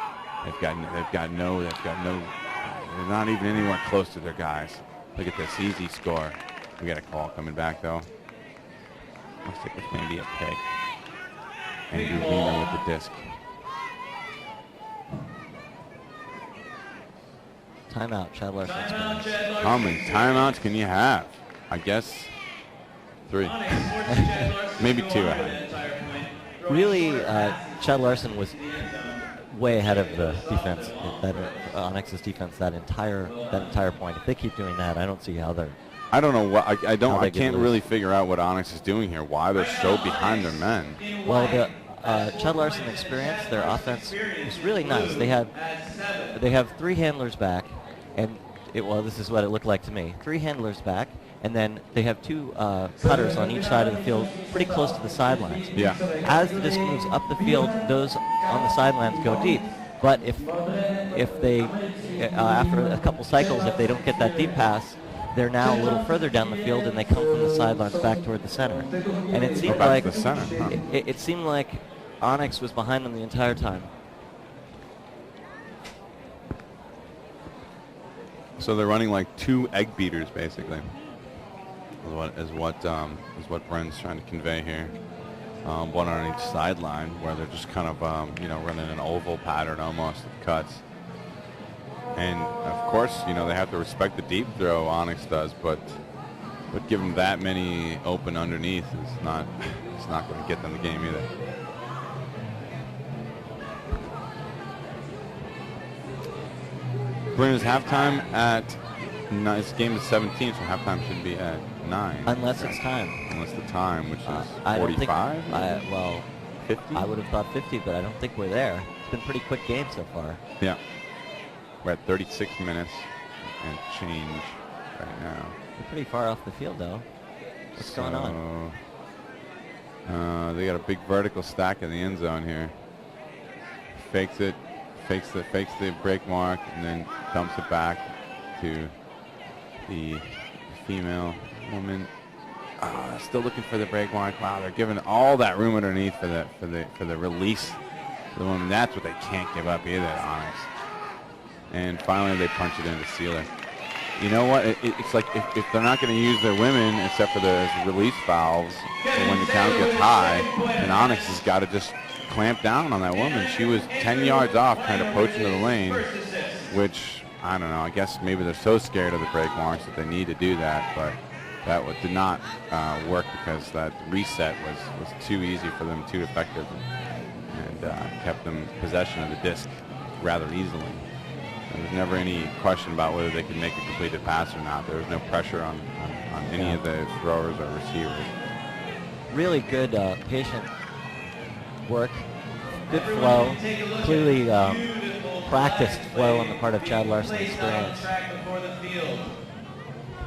They're not even anywhere close to their guys. Look at this, easy score. We got a call coming back, though. Looks like it's maybe a pick. Andrew Wiener with the disc. Timeout, Chad Larson. How many timeouts can you have? I guess 3. Maybe 2. Really, Chad Larson was way ahead of the defense, Onyx's defense, that entire point. If they keep doing that, I don't see how they're... I don't know what I can't really figure out what Onyx is doing here. Why they're so behind their men. Well, the Chad Larson experience, their offense was really nice. They have 3 handlers back, and this is what it looked like to me. 3 handlers back, and then they have 2 cutters on each side of the field, pretty close to the sidelines. Yeah. As the disc moves up the field, those on the sidelines go deep. But if they after a couple cycles, if they don't get that deep pass, they're now a little further down the field, and they come from the sidelines back toward the center. And it seemed like the center, huh? it seemed like Onyx was behind them the entire time. So they're running like 2 egg beaters, basically. Is what Bren's trying to convey here. One on each sideline, where they're just kind of running an oval pattern almost of cuts. And of course, they have to respect the deep throw. Onyx does, but give them that many open underneath is not. It's not going to get them the game either. Bren's halftime at No, this game is 17, so halftime should be at 9. Unless it's time. Unless the time, which is I don't think- 45? well, 50? I would have thought 50, but I don't think we're there. It's been a pretty quick game so far. Yeah. We're at 36 minutes and change right now. We're pretty far off the field, though. What's going on? They got a big vertical stack in the end zone here. Fakes it, fakes the break mark, and then dumps it back to the female woman. Still looking for the break mark. Wow, they're giving all that room underneath for the release for the woman. That's what they can't give up either, Onyx. And finally, they punch it in to seal it. You know what? It's like if they're not going to use their women except for the release valves when the count gets high, then Onyx has got to just clamp down on that woman. She was 10 yards off trying to poach into the lane, which, I don't know, I guess maybe they're so scared of the break marks that they need to do that, but that did not work because that reset was too easy for them, too effective, and kept them possession of the disc rather easily. There was never any question about whether they could make a completed pass or not. There was no pressure on any of the throwers or receivers. Really good patient work, good flow, clearly practiced flow on the part of Chad Larson's experience.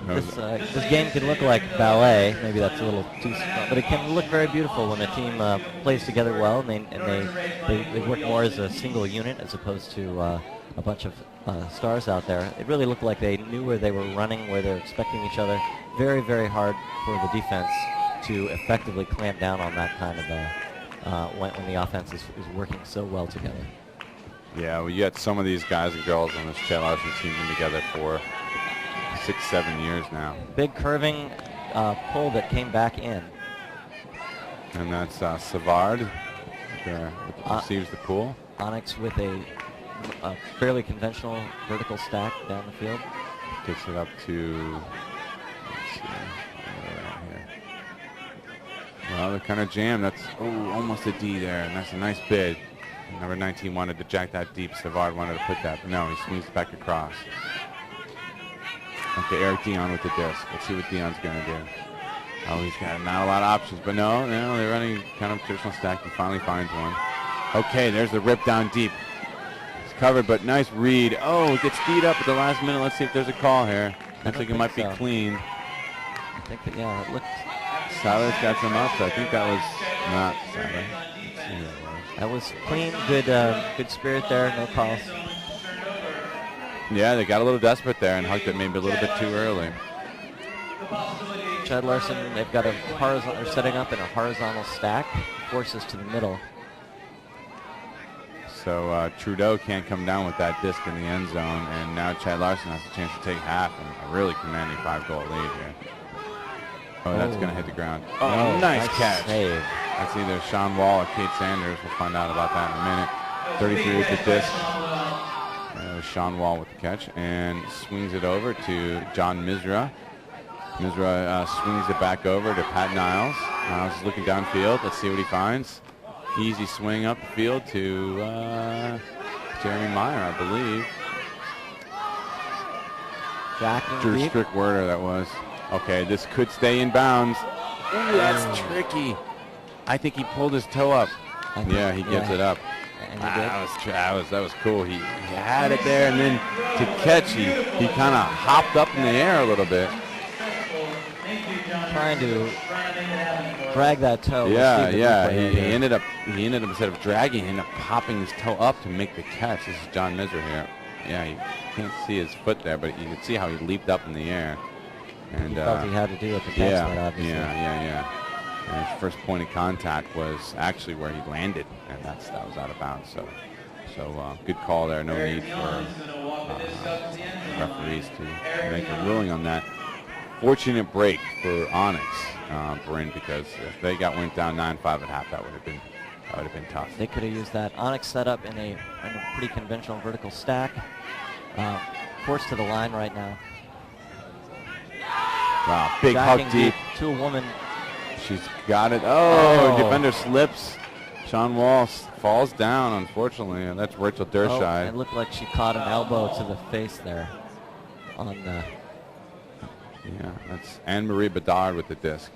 This game can look like ballet, maybe that's a little too strong, but it can look very beautiful when a team plays together well and they work more as a single unit as opposed to a bunch of stars out there. It really looked like they knew where they were running, where they were expecting each other. Very, very hard for the defense to effectively clamp down on that kind of when the offense is working so well together. Yeah, well, you had some of these guys and girls on this Chad Larson team been together for 6-7 years now. Big curving pull that came back in. And that's Savard receives the pull. Onyx with a fairly conventional vertical stack down the field. Takes it up to, let's see, here. Well, they're kind of jammed. That's almost a D there, and that's a nice bid. Number 19 wanted to jack that deep. Savard wanted to put that, but no, he swings back across. Okay, Eric Dion with the disc. Let's see what Dion's going to do. Oh, he's got not a lot of options, but no, they're running kind of traditional stack. He finally finds one. Okay, there's the rip down deep. It's covered, but nice read. Oh, it gets beat up at the last minute. Let's see if there's a call here. Looks like it might be clean. I think that, yeah, it looked. Silas got some ups. I think that was not Silas. That was clean, good spirit there, no calls. Yeah, they got a little desperate there and hucked it maybe a little bit too early. Chad Larson, they've got they're setting up in a horizontal stack, forces to the middle. So Trudeau can't come down with that disc in the end zone, and now Chad Larson has a chance to take half and a really commanding 5-goal lead here. Oh, that's going to hit the ground. Oh, nice catch. Save. That's either Sean Wall or Kate Sanders. We'll find out about that in a minute. 33 with the disc. Sean Wall with the catch and swings it over to John Misra. Misra swings it back over to Pat Niles. Niles is looking downfield. Let's see what he finds. Easy swing up the field to Jeremy Meyer, I believe. Drew Strickwerder, that was. Okay, this could stay in bounds. Ooh, that's tricky. I think he pulled his toe up. Yeah, he gets it up. That was cool. He had it there, and then to catch, he kind of hopped up in the air a little bit. Trying to drag that toe. Yeah. He ended up instead of dragging, he ended up popping his toe up to make the catch. This is John Misra here. Yeah, you can't see his foot there, but you can see how he leaped up in the air. And he felt he had to do it to catch that, obviously. Yeah. And his first point of contact was actually where he landed, and that was out of bounds. So good call there. No need for referees to make a ruling on that. Fortunate break for Onyx, Bryn, because if they went down 9-5 at half, that would have been tough. They could have used that. Onyx set up in a pretty conventional vertical stack. Forced to the line right now. Wow, big hug deep to a woman. She's got it. Oh, defender slips. Sean Wall falls down, unfortunately, and that's Rachel Dershai. It looked like she caught an elbow to the face there on Yeah, that's Anne-Marie Bedard with the disc.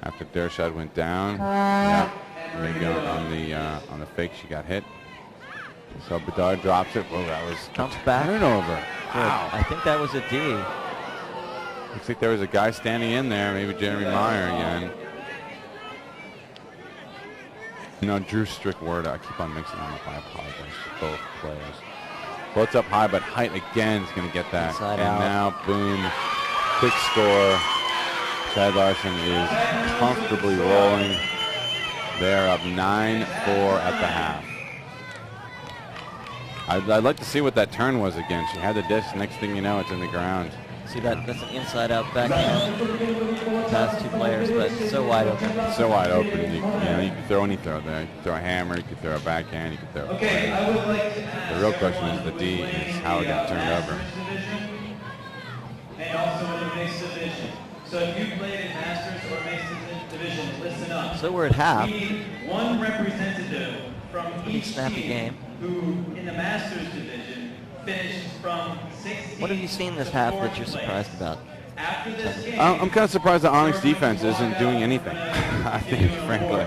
After Dershad went down, yeah, there you go, on the fake, she got hit. So Bedard drops it. Well, that was Comes back. turnover. Good. Wow. I think that was a D. Looks like there was a guy standing in there, maybe Jeremy Meyer again. You know, Drew Strickwerda, I keep on mixing them up. I apologize for both players. Floats up high, but Height again is going to get that. Inside and out. Now, boom, quick score. Chad Larson is comfortably rolling. They're up 9-4 at the half. I'd like to see what that turn was again. She had the disc. Next thing you know, it's in the ground. See that? That's an inside-out backhand past two players, but so wide open. So wide open. You can throw any throw there. You can throw a hammer. You can throw a backhand. You can throw. Okay, I would like to ask. The real question is the D is how it got turned over. And also in the mixed division. So if you played in Masters or mixed division, listen up. So we're at half. We need one representative from each snappy team game. who, in the Masters division, finished from 16th What have you seen this to half 4th that you're place. surprised about? After this game, I'm kind of surprised the Onyx defense isn't doing anything. I think, frankly,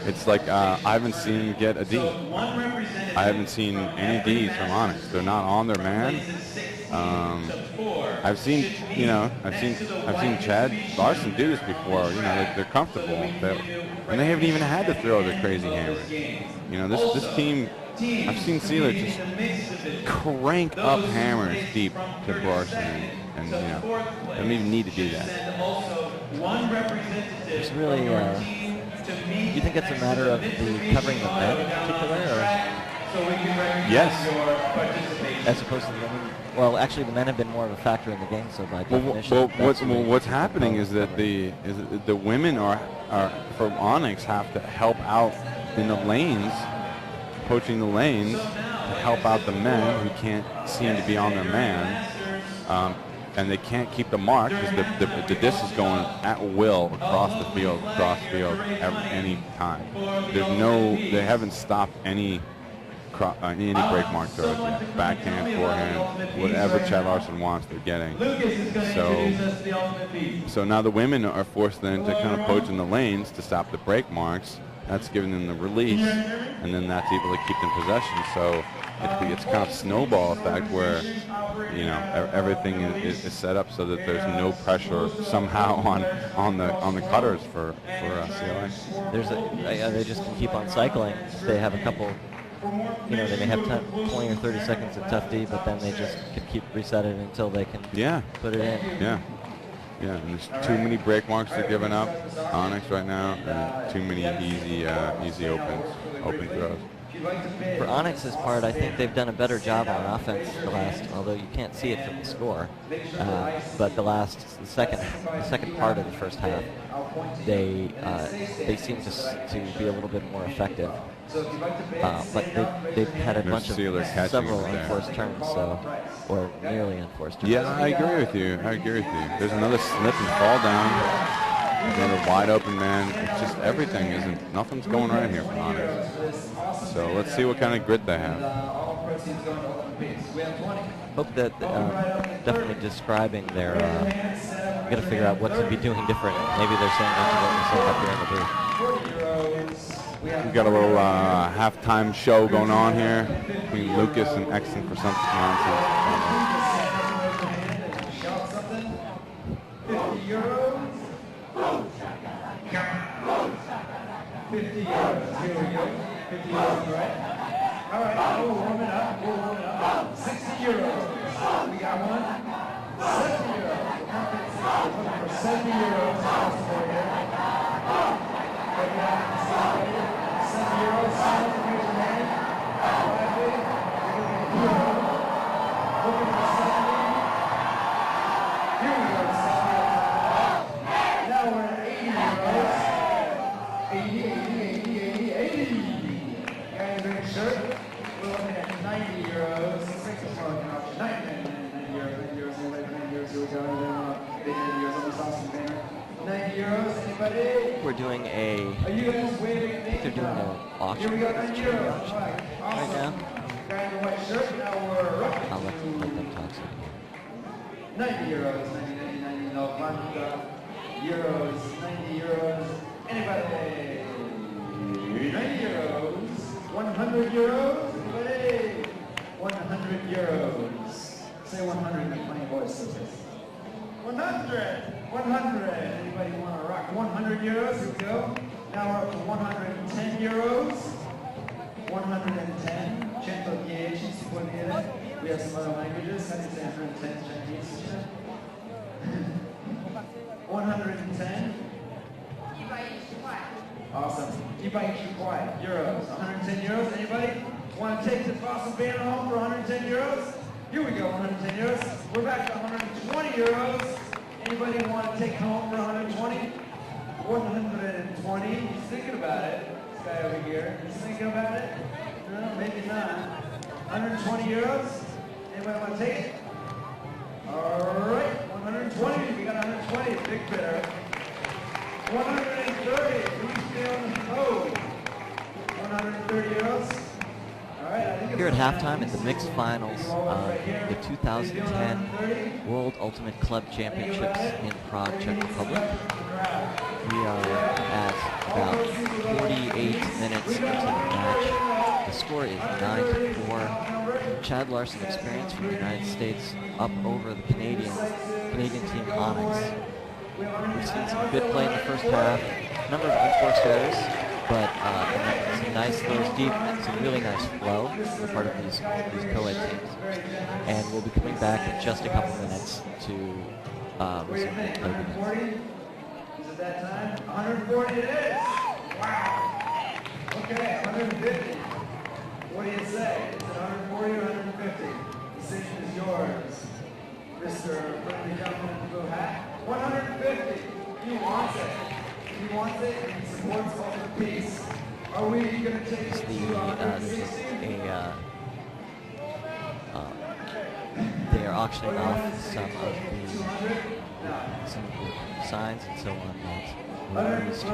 it's like I haven't seen them get a D. one representative I haven't seen any Ds from Onyx. They're not on their man. I've seen Chad Larson do this before. You know, they're comfortable, and they haven't even had to throw their crazy hammers. You know, this team. I've seen Sealer just crank up hammers deep to Larson, and you know, they don't even need to do that. It's really, you think it's a matter of the covering the men in particular, or Yes. as opposed to the women? Well, actually, the men have been more of a factor in the game, so by definition. What's happening is that the women are from Onyx have to help out in the lanes, poaching the lanes to help out the men who can't seem to be on their man, and they can't keep the mark because the disc is going at will across the field, any time. They haven't stopped any break mark throws yet. Backhand, forehand, whatever Chad Larson wants, they're getting. So now the women are forced then to kind of poach in the lanes to stop the break marks. That's giving them the release, and then that's able to keep them in possession. So it's kind of snowball effect where, you know, everything is set up so that there's no pressure somehow on the cutters for CLA. They just can keep on cycling. They have a couple. You know, they may have 20 or 30 seconds of tough D, but then they just can keep resetting until they can put it in. Yeah, and there's too many break marks they're giving up, Onyx right now, and too many easy open throws. For Onyx's part, I think they've done a better job on offense although you can't see it from the score, but the second part of the first half, they seem to be a little bit more effective. But they've had a bunch of several unforced turns, or nearly unforced turns. Yeah, I agree with you. There's another slip and fall down. Another wide open man. It's just nothing's going right here for Onyx. So let's see what kind of grit they have. Hope that definitely describing their. Got to figure out what to be doing different. Maybe they're saying what we're up here in the booth. We've got a little halftime show going on here between Lucas and Exton for something nonsense. 50 euros. Here we go. 50 euros, right? All right, we'll warm it up. 60 euros. We got one. 70 euros. We're looking for 70 euros. Possible here. 70 euros. Here's your name. Looking for 70. Here we go. 70. Now we're at 80 euros. 80. Guys, bring a shirt. We're looking at 90 euros. 90 euros. Here we go. 90 euros. Anybody? We're doing Are you guys waiting? I think they're doing an auction. Here we go. 90 euros. Right now. Guy in the white shirt. Now we're rocking. I'll let them talk. 90 euros. 90. euros, 90 euros. Anybody? 90 euros. 100 euros. Anybody? 100 euros. Say 100 in the funny voice. 100. 100. Anybody want to rock 100 euros? Here we go. Now we're up to 110 euros. 110. 110 si può dire. We have some other languages. How do you say 110 Chinese? 110. Awesome. Euros. 110 euros. Anybody want to take this awesome band home for 110 euros? Here we go, 110 euros. We're back to 120 euros. Anybody want to take home for 120? 120. He's thinking about it. This guy over here. He's thinking about it? No, maybe not. 120 euros. Anybody want to take it? All right, 120. We got 120. Big bidder. 130. Who's feeling the code? 130 euros. All right, I think Here at halftime at the mixed finals of the 2010 World Ultimate Club Championships in Prague, Czech Republic. We are at about 48 minutes into the match. The score is 9-4. Chad Larson experience from the United States up over the Canadian team Onyx. We've seen some good play in the first half, a number of unforced errors, but some nice throws deep and some really nice flow on the part of these co-ed teams. And we'll be coming back in just a couple minutes to resume the play begins. Is it that time? 140 it is! Wow! Okay, 150. What do you say? Is it 140 or 150? The decision is yours. Mr. Friendly Gentleman in the blue hat. 150. He wants it. He wants it and he supports Ultimate Peace. Are we going to take it to 160? They are auctioning off some of the signs and so on that were used to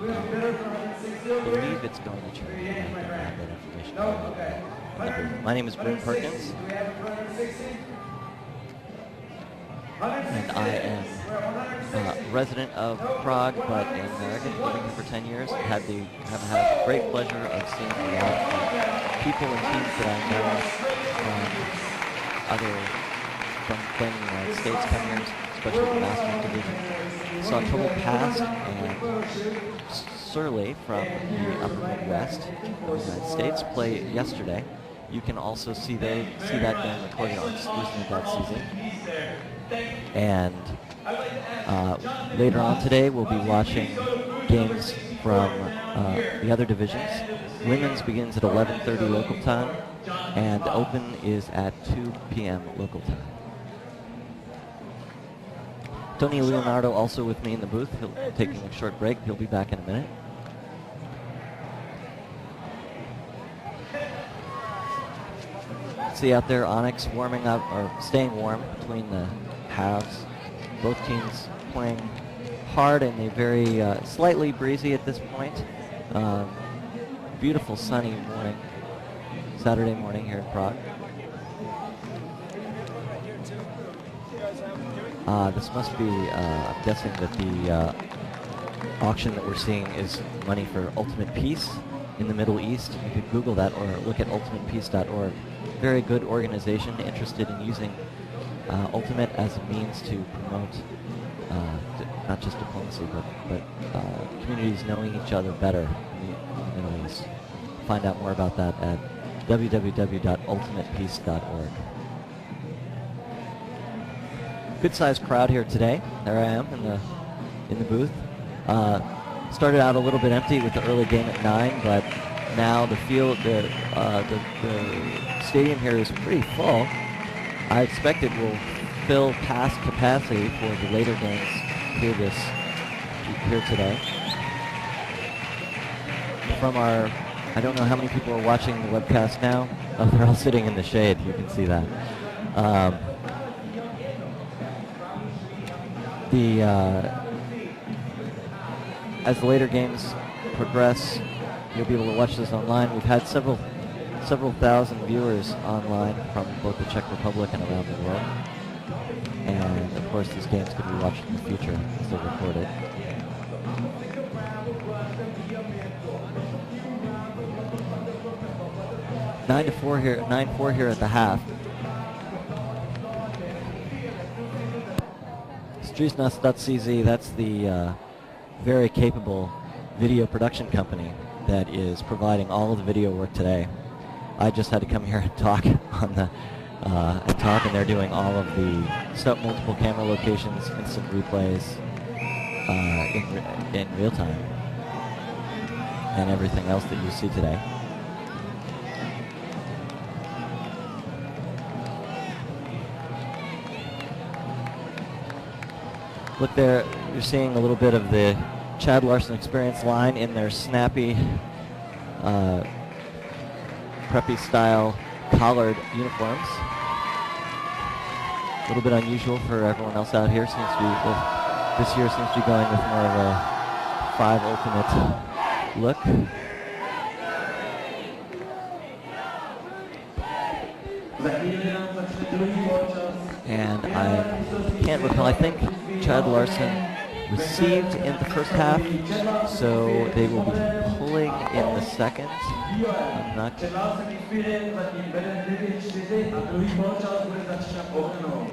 I believe it's going to change. I don't have that information. My name is Brent Perkins, and I am a resident of Prague, but an American, living here for 10 years. Have had the great pleasure of seeing a lot of people and teams that I know from playing in the United States come here, especially the Masters division. Saw Total Past and Surly from the Upper Midwest of the United States play yesterday. You can also see that game recorded on exclusive.cz. And later on today, we'll be watching games from the other divisions. Women's begins at 11:30 local time, and Open is at 2 p.m. local time. Tony Leonardo also with me in the booth. He'll taking a short break. He'll be back in a minute. See out there, Onyx warming up, or staying warm between the halves. Both teams playing hard and a very slightly breezy at this point. Beautiful sunny morning, Saturday morning here in Prague. This must be, I'm guessing that the auction that we're seeing is money for Ultimate Peace in the Middle East. You could Google that or look at ultimatepeace.org. Very good organization interested in using Ultimate as a means to promote not just diplomacy, but communities knowing each other better in the Middle East. Find out more about that at www.ultimatepeace.org. Good-sized crowd here today. There I am in the booth. Started out a little bit empty with the early game at 9, but now the stadium here is pretty full. I expect it will fill past capacity for the later games here today. From our, I don't know how many people are watching the webcast now. Oh, they're all sitting in the shade. You can see that. As the later games progress, you'll be able to watch this online. We've had several thousand viewers online from both the Czech Republic and around the world. And of course, these games could be watched in the future as they're recorded. 9-4 here, 9-4 here at the half. Streetsnuts.cz, that's the very capable video production company that is providing all of the video work today. I just had to come here and talk on the and they're doing all of the multiple camera locations, instant replays in real time, and everything else that you see today. Look there, you're seeing a little bit of the Chad Larson Experience line in their snappy, preppy style collared uniforms. A little bit unusual for everyone else out here. Seems to be this year seems to be going with more of a 5 Ultimate look. And I can't recall. I think Chad Larson received in the first half, so they will be pulling in the second. I'm not.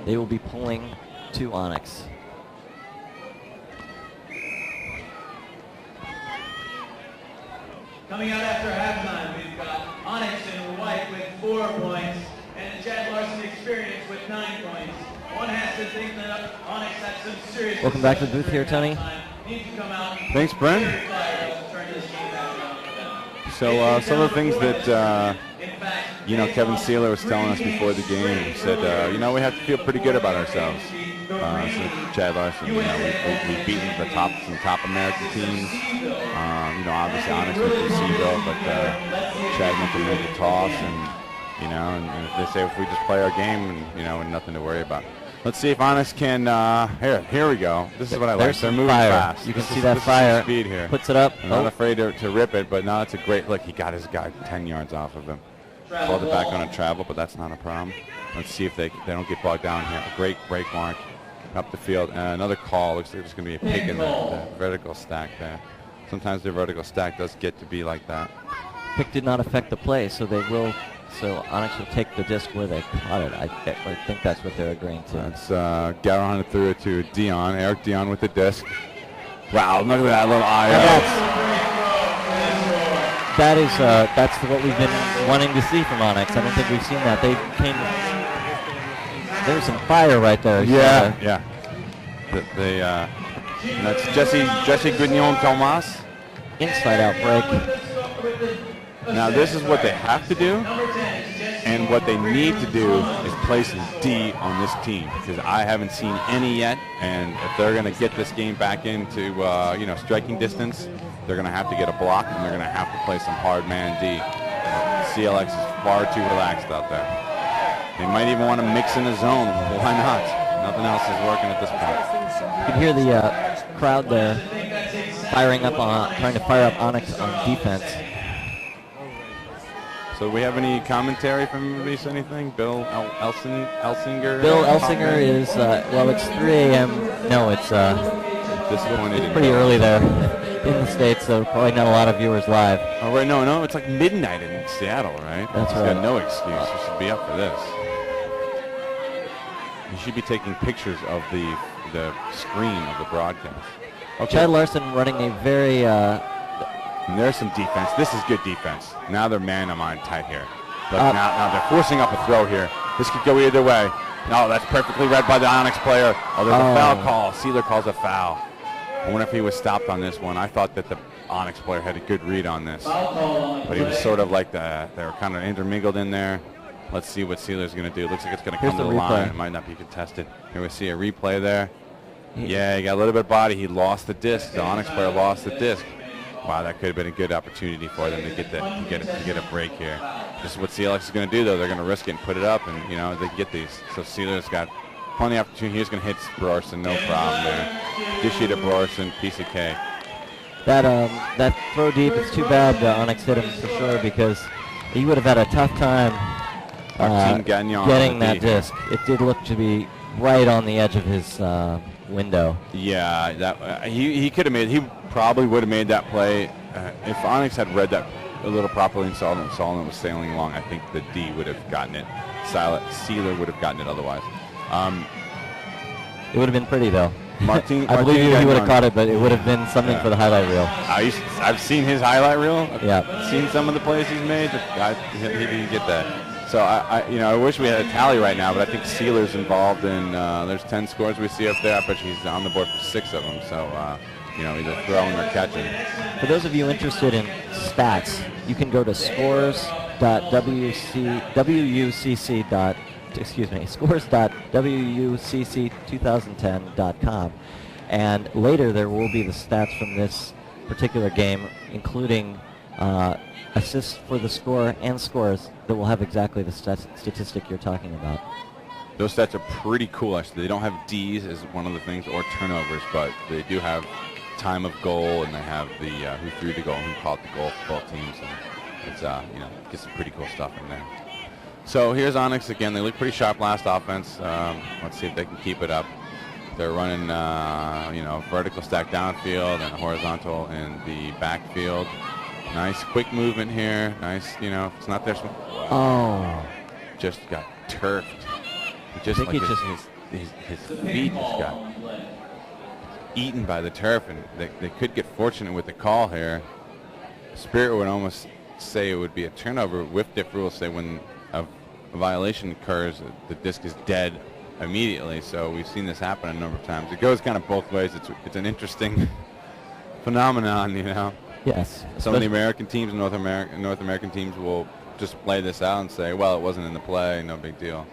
They will be pulling to Onyx. Coming out after halftime, we've got Onyx in white with 4 points, and the Chad Larson Experience with 9 points. One has to think that Onyx had some serious. Welcome back to the booth here, Tony. Thanks, Brent. So some of the things that Kevin Sealer was telling us before the game, he said, we have to feel pretty good about ourselves. So Chad Larson, we've beaten some top American teams. Obviously Onyx went to Seaville, but Chad went to win the toss, and they say if we just play our game, and nothing to worry about. Let's see if Onyx can. Here we go. This is what I like. They're moving fast. You can see that fire. Speed here. Puts it up. I'm not afraid to rip it, but now it's a great look. He got his guy 10 yards off of him. Called it back on a travel, but that's not a problem. Let's see if they don't get bogged down here. A great break mark up the field. Another call. Looks like there's going to be a pick in the vertical stack there. Sometimes the vertical stack does get to be like that. Pick did not affect the play, so they will. So Onyx will take the disc where they caught it. I think that's what they're agreeing to. That's Garahana threw it to Dion. Eric Dion with the disc. Wow, look at that little eye. That's what we've been wanting to see from Onyx. I don't think we've seen that. They came. There's some fire right there. Yeah. That's Jesse Grignon Thomas. Inside out break. Now this is what they have to do, and what they need to do is play some D on this team, because I haven't seen any yet, and if they're going to get this game back into striking distance, they're going to have to get a block, and they're going to have to play some hard man D. CLX is far too relaxed out there. They might even want to mix in a zone. Why not? Nothing else is working at this point. You can hear the crowd there trying to fire up Onyx on defense. So do we have any commentary from Reese, anything? Bill Elsinger? Bill Elsinger is, it's 3 a.m. No, it's pretty early there in the States, so probably not a lot of viewers live. Oh, right, no, it's like midnight in Seattle, right? That's He's right. got no excuse. He should be up for this. He should be taking pictures of the screen of the broadcast. Okay. Chad Larson running a very... And there's some defense. This is good defense. Now they're man-to-man tight here. Look, now they're forcing up a throw here. This could go either way. No, that's perfectly read by the Onyx player. Oh, there's a foul call. Sealer calls a foul. I wonder if he was stopped on this one. I thought that the Onyx player had a good read on this. But he was sort of like they were kind of intermingled in there. Let's see what Sealer's going to do. Looks like it's going to come to the line. It might not be contested. Here we see a replay there. Yeah, he got a little bit of body. He lost the disc. The Onyx player lost the disc. Wow, that could have been a good opportunity for them to get a break here. This is what CLX is going to do, though. They're going to risk it and put it up, and they can get these. So Sealer's got plenty of opportunity. He's going to hit Brorson, no problem there. Dish it to Brorson, piece of cake. That throw deep, it's too bad Onyx hit him for sure, because he would have had a tough time getting that disc. It did look to be right on the edge of his window. Yeah, that he could have made. He probably would have made that play if Onyx had read that a little properly and saw that it was sailing along. I think the D would have gotten it. Sealer would have gotten it otherwise. It would have been pretty though. I believe he would have caught it, but it would have been something for the highlight reel. I've seen his highlight reel. Yeah. Seen some of the plays he's made. But he didn't get that. So I wish we had a tally right now, but I think Sealer's involved in. There's 10 scores we see up there. I bet he's on the board for 6 of them. So either throwing or catching. For those of you interested in stats, you can go to scores.wucc2010.com, and later there will be the stats from this particular game, including assists for the score and scores that will have exactly the statistic you're talking about. Those stats are pretty cool, actually. They don't have D's as one of the things or turnovers, but they do have time of goal, and they have the who threw the goal and who caught the goal for both teams. And it's gets some pretty cool stuff in there. So here's Onyx again. They look pretty sharp last offense. Let's see if they can keep it up. They're running vertical stack downfield and horizontal in the backfield. Nice quick movement here. Nice, it's not their swing. Oh. Just got turfed. Just like his feet just got eaten by the turf, and they could get fortunate with the call here. Spirit would almost say it would be a turnover. Whiff dip rules say when a violation occurs, the disc is dead immediately. So we've seen this happen a number of times. It goes kind of both ways. It's an interesting phenomenon, Yes. Some of the American teams and North American teams will just play this out and say, well, it wasn't in the play, no big deal.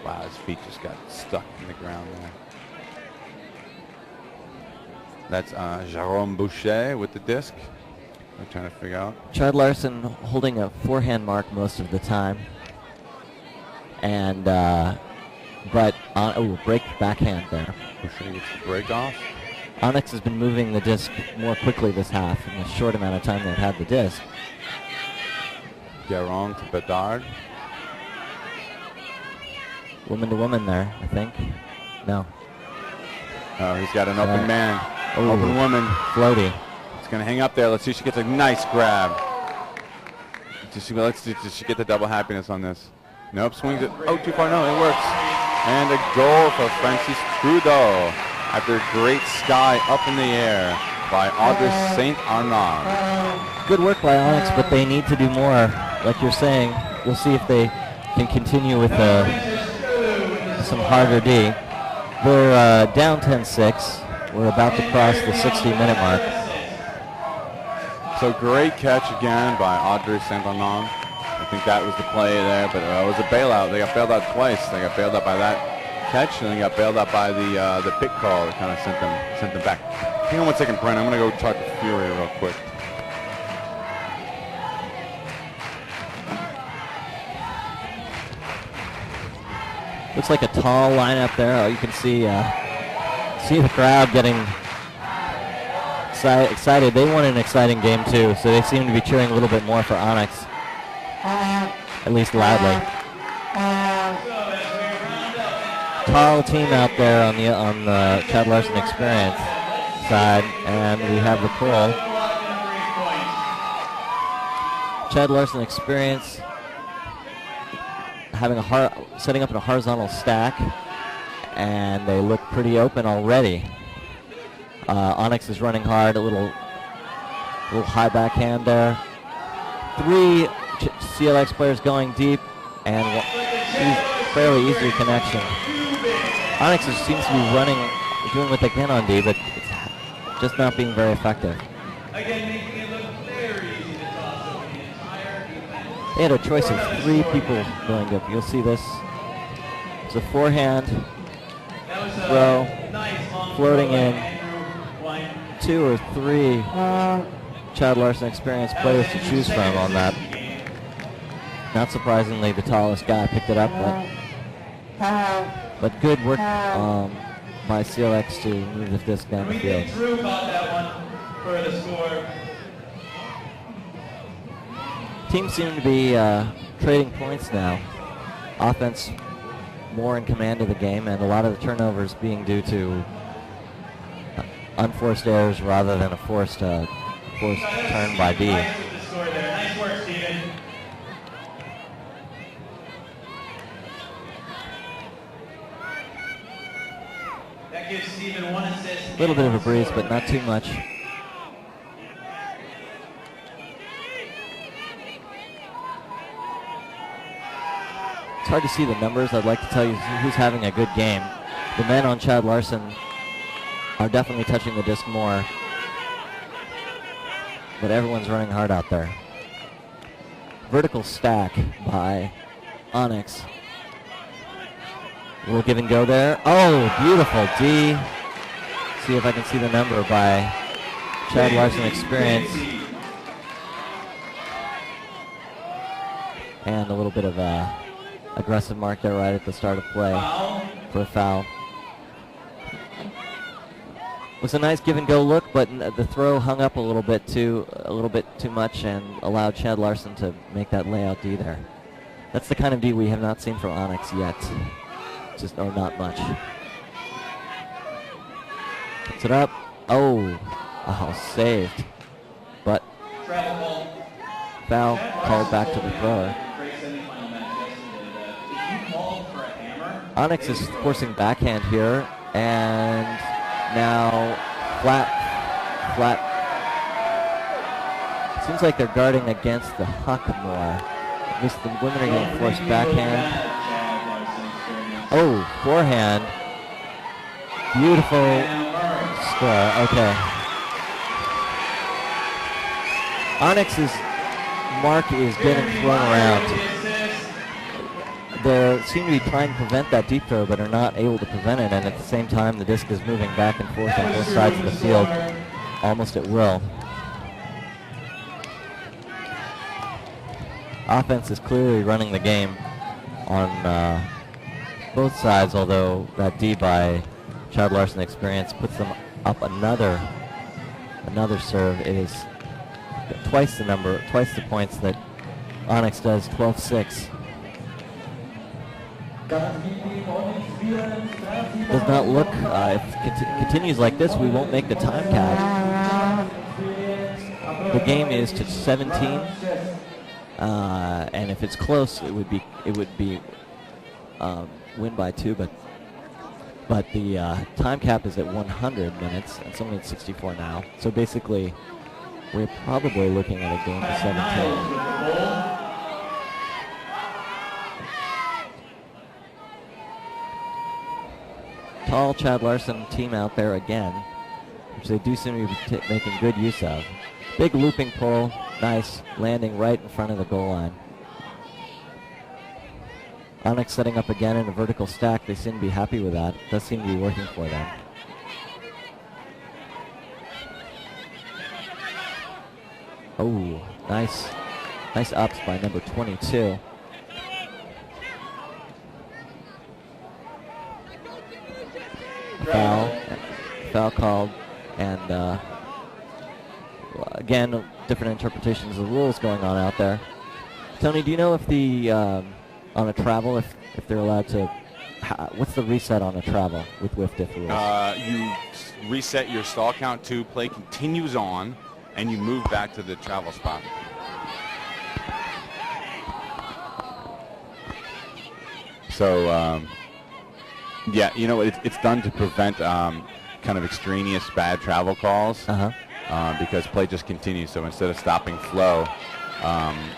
Wow, his feet just got stuck in the ground there. That's Jérôme Boucher with the disc. I'm trying to figure out. Chad Larson holding a forehand mark most of the time. And, break backhand there. Boucher gets the break off. Onyx has been moving the disc more quickly this half in the short amount of time they've had the disc. Guérin to Bedard. Woman to woman there, I think. No. Oh, he's got an open man. Open woman. Floaty. It's going to hang up there. Let's see if she gets a nice grab. Does she get the double happiness on this? Nope, swings it. Oh, too far. No, it works. And a goal for Francis Trudeau after a great sky up in the air by Audrey St. Arnaud. Good work by Onyx, but they need to do more. Like you're saying, we'll see if they can continue with some harder D. We're down 10-6. We're about to cross the 60-minute mark. So great catch again by Audrey St. Arnaud. I think that was the play there, but it was a bailout. They got bailed out twice. They got bailed out by that catch, and they got bailed out by the pick call that kind of sent them back. Hang on 1 second, Brent. I'm going to go talk to Fury real quick. Looks like a tall lineup there. Oh, you can see the crowd getting excited. They want an exciting game too, so they seem to be cheering a little bit more for Onyx, at least loudly. Tall team out there on the Chad Larson Experience side, and we have the pull. Chad Larson Experience setting up in a horizontal stack, and they look pretty open already. Onyx is running hard, a little high backhand there. 3 CLX players going deep, and fairly easy connection. Onyx seems to be doing what they can on D, but it's just not being very effective. Again, making it look very easy to toss over the entire defense. They had a choice of 3 people going deep. You'll see this. It's a forehand throw, Nice long floating throw in. by Andrew White. 2 or 3 Chad Larson Experience players to choose from on that. Not surprisingly, the tallest guy picked it up, but good work by CLX to move the disc down the We field. think Drew caught that one for the score. Teams seem to be trading points now. Offense more in command of the game, and a lot of the turnovers being due to unforced errors rather than a forced turn by D. Nice work, Steven. That gives Steven 1 assist. A little bit of a breeze, but not too much. It's hard to see the numbers. I'd like to tell you who's having a good game. The men on Chad Larson are definitely touching the disc more, but everyone's running hard out there. Vertical stack by Onyx. A little give and go there. Oh, beautiful D. See if I can see the number by Chad Larson Experience. And a little bit of a aggressive mark there right at the start of play for a foul. It was a nice give and go look, but the throw hung up a little bit too much and allowed Chad Larson to make that layout D there. That's the kind of D we have not seen from Onyx yet. Or not much. Puts it up. Oh, saved. But foul called back to the thrower. Onyx is forcing backhand here, and now flat. Seems like they're guarding against the huck more. At least the women are getting forced backhand. Oh, forehand. Beautiful score. Okay. Onyx's mark is getting thrown around. They seem to be trying to prevent that deep throw, but are not able to prevent it, and at the same time the disc is moving back and forth on both sides of the field almost at will. Offense is clearly running the game on both sides, although that D by Chad Larson Experience puts them up another serve. It is twice the points that Onyx does, 12-6. Does not look, if it continues like this, we won't make the time catch. The game is to 17, and if it's close, it would be win by 2, but the time cap is at 100 minutes, and it's only at 64 now. So basically, we're probably looking at a game to 17. Tall Chad Larson team out there again, which they do seem to be making good use of. Big looping pull, nice, landing right in front of the goal line. Onyx setting up again in a vertical stack. They seem to be happy with that. It does seem to be working for them. Oh, nice ups by number 22. Foul called, and again, different interpretations of the rules going on out there. Tony, do you know if the on a travel, if they're allowed to, what's the reset on a travel with whiff-diff rules? You reset your stall count to play continues on, and you move back to the travel spot. So, yeah, you know, it's done to prevent kind of extraneous bad travel calls, because play just continues. So instead of stopping flow,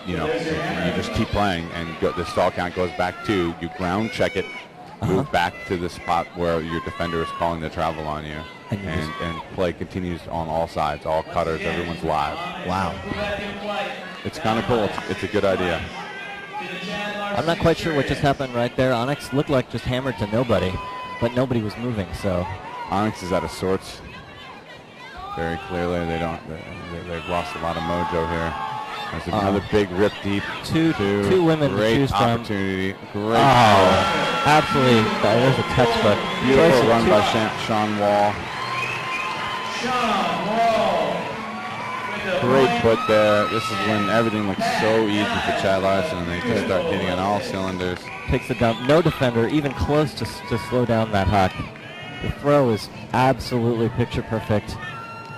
you know, you just keep playing, and the stall count goes back to, you ground check it, move back to the spot where your defender is calling the travel on you, and play continues on all sides, all cutters, everyone's live. Wow. It's kind of cool. It's a good idea. I'm not quite sure what just happened right there. Onyx looked like just hammered to nobody, but nobody was moving, so. Onyx is out of sorts. Very clearly, they've lost a lot of mojo here. There's another big rip deep. Two women to choose from. Great opportunity. Great. Oh, absolutely. There's a textbook. Beautiful run by Sean Wall. Great put there. This is when everything looks so easy for Chad Larson, and they just start hitting on all cylinders. Takes the dump. No defender even close to slow down that huck. The throw is absolutely picture perfect.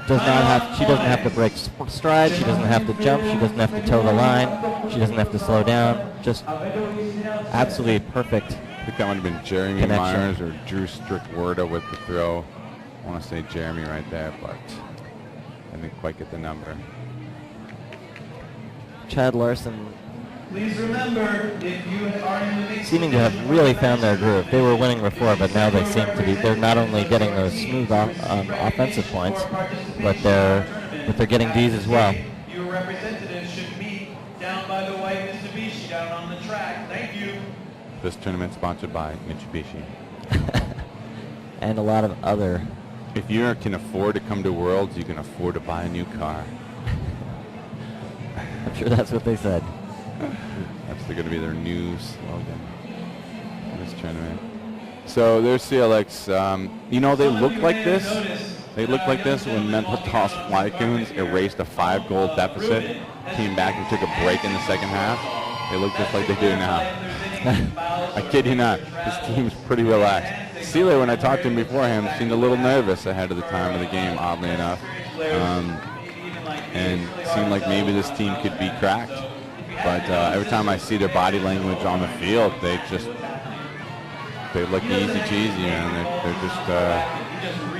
She doesn't have to break stride. She doesn't have to jump. She doesn't have to toe the line. She doesn't have to slow down. Just absolutely perfect. I think that might have been Jeremy Connection. Myers or Drew Strickwerda with the throw. I want to say Jeremy right there, but I didn't quite get the number. Chad Larson Please remember, if you are in the mix, seeming to have really found their groove. They were winning before, but now they seem to be. They're not only getting those smooth offensive points, but they're getting Ds as well. Your representatives should meet down by the white Mitsubishi down on the track. Thank you. This tournament sponsored by Mitsubishi. And a lot of other. If you can afford to come to Worlds, you can afford to buy a new car. I'm sure that's what they said. That's going to be their new slogan for this tournament. So there's CLX. You know, they look like this. They looked like this when Mental Toss Flycoons erased a 5-goal deficit, came back and took a break in the second half. They look just like they do now. I kid you not. This team's pretty relaxed. Sealer, when I talked to him beforehand, seemed a little nervous ahead of the time of the game, oddly enough. And it seemed like maybe this team could be cracked. But every time I see their body language on the field, they look easy cheesy, man. They're just,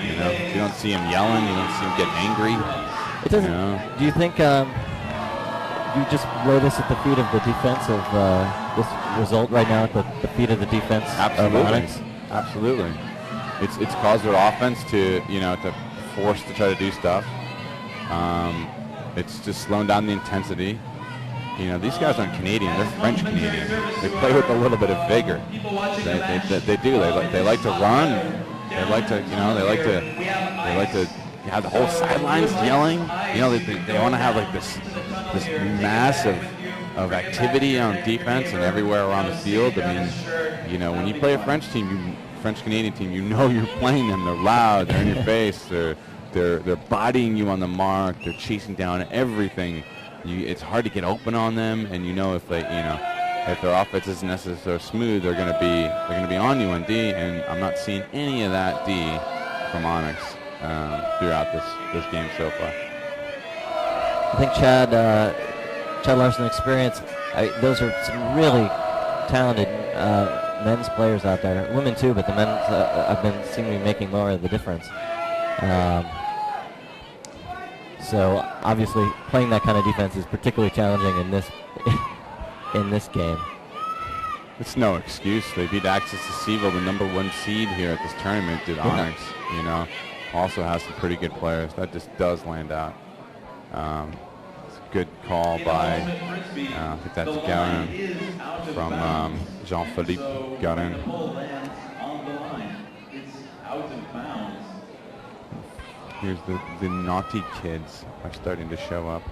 you know, you don't see them yelling, you don't see them get angry. It doesn't. You know? Do you think you just lay this at the feet of the defense of this result right now, at the feet of the defense of Onyx? Absolutely. It's caused their offense to, you know, to force to try to do stuff. It's just slowing down the intensity. You know, these guys aren't Canadian; they're French Canadian. They play with a little bit of vigor. They do. They like to run. They like to, you know, they like to have the whole sidelines yelling. You know, they want to have like this mass of activity on defense and everywhere around the field. I mean, you know, when you play a French Canadian team, you know you're playing them. They're loud. They're in your face. They're bodying you on the mark. They're chasing down everything. It's hard to get open on them, and you know if they, you know, if their offense isn't necessarily smooth, they're going to be on you on D. And I'm not seeing any of that D from Onyx throughout this game so far. I think Chad Larson experience. Those are some really talented men's players out there. Women too, but the men seem to be making more of the difference. So obviously, playing that kind of defense is particularly challenging in this game. It's no excuse. They beat Access to Seville, the #1 seed here at this tournament. Did Onyx, you know, also has some pretty good players. That just does land out. It's a good call by, I think that's Garin from Jean-Philippe Garin. Here's the naughty kids are starting to show up.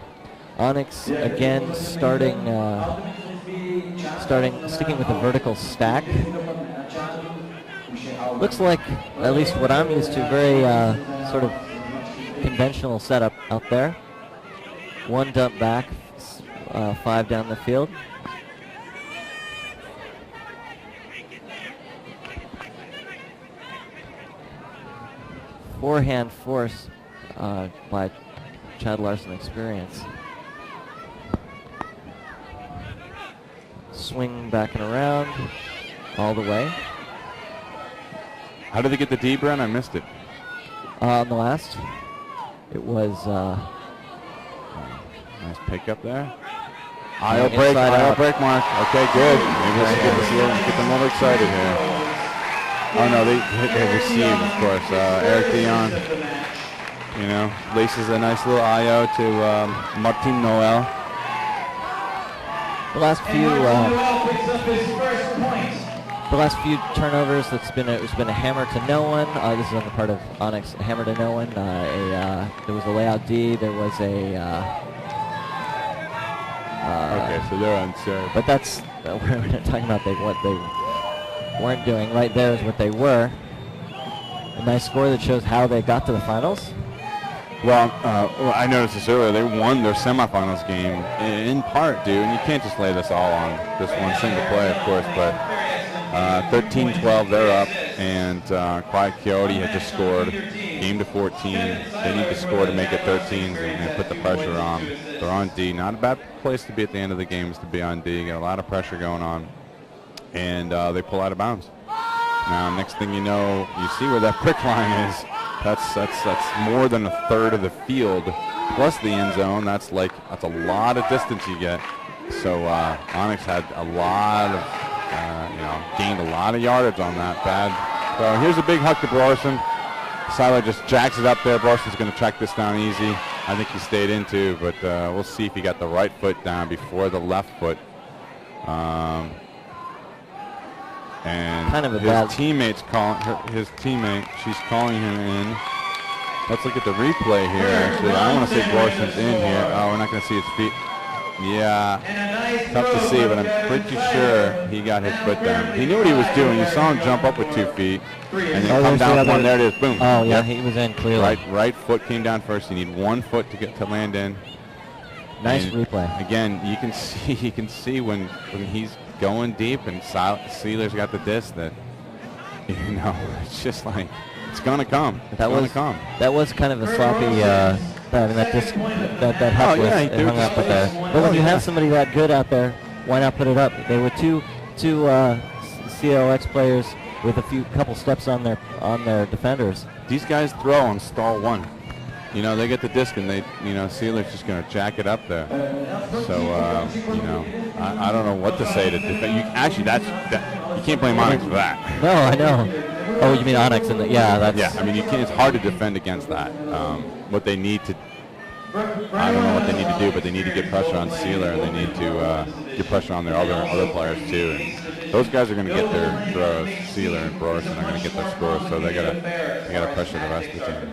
Onyx again sticking with the vertical stack. Looks like, at least what I'm used to, very sort of conventional setup out there. One dump back, 5 down the field. Forehand force by Chad Larson experience. Swing back and around all the way. How did they get the D, Brent? I missed it. On the last, it was nice pick up there. Aisle break, Mark. Okay, good. Maybe this will get them more excited here. Oh no, they receive, of course. Eric Dion, you know, laces a nice little IO to Martin Noel. The last few turnovers, it's been a hammer to no one. This is on the part of Onyx, a hammer to no one. There was a layout D. There was a. Okay, so they're unserved. But that's we're not talking about what they weren't doing. Right there is what they were. A nice score that shows how they got to the finals. Well, I noticed this earlier. They won their semifinals game in part due, and you can't just lay this all on this one single play, of course, but 13-12, they're up, and Quiet Coyote had just scored, game to 14. They need to score to make it 13 and put the pressure on. They're on D. Not a bad place to be at the end of the game is to be on D. Got a lot of pressure going on, and they pull out of bounds. Now, next thing you know, you see where that prick line is. That's more than a third of the field, plus the end zone. That's a lot of distance you get. So Onyx had a lot of, gained a lot of yardage on that. Bad. So here's a big huck to Larson. Seiler just jacks it up there. Larson's going to track this down easy. I think he stayed into, but we'll see if he got the right foot down before the left foot. And kind of a his teammate's calling his teammate. She's calling him in. Let's look at the replay here. Actually, I want to say Larson's in here. Oh, we're not going to see his feet. Yeah, tough to see, but I'm pretty sure he got his foot down. He knew what he was doing. You saw him jump up with 2 feet, and then come down one. There it is. Boom. Oh yeah, he was in clearly. Right foot came down first. You need 1 foot to get to land in. Nice and replay. Again, you can see when he's going deep and Sealer's got the disc that it's just like it's gonna come. That was kind of a sloppy. I mean that disc that huck was it hung up with there. But when you have somebody that good out there, why not put it up? They were two CLX players with a couple steps on their defenders. These guys throw on stall 1. They get the disc and Sealer's just going to jack it up there. So, I don't know what to say to defend. You can't blame Onyx for that. No, I know. Oh, you mean Onyx? Yeah, I mean, it's hard to defend against that. What they need to, I don't know what they need to do, but they need to get pressure on Sealer, and they need to get pressure on their other players too. And those guys are going to get their throws. Sealer and Larson are going to get their scores, so they got to pressure the rest of the team.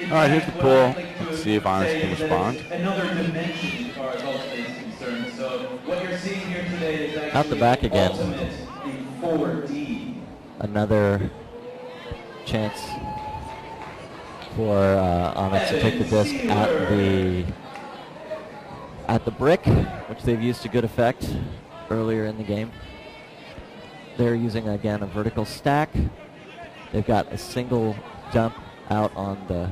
All right, here's the pull. Let's see if Onyx can respond. Another dimension as far as Ultimate is concerned. So what you're seeing here today is actually out the back again. Ultimate in 4D. Another chance for Onyx to take the disc at the brick, which they've used to good effect earlier in the game. They're using again a vertical stack. They've got a single dump out on the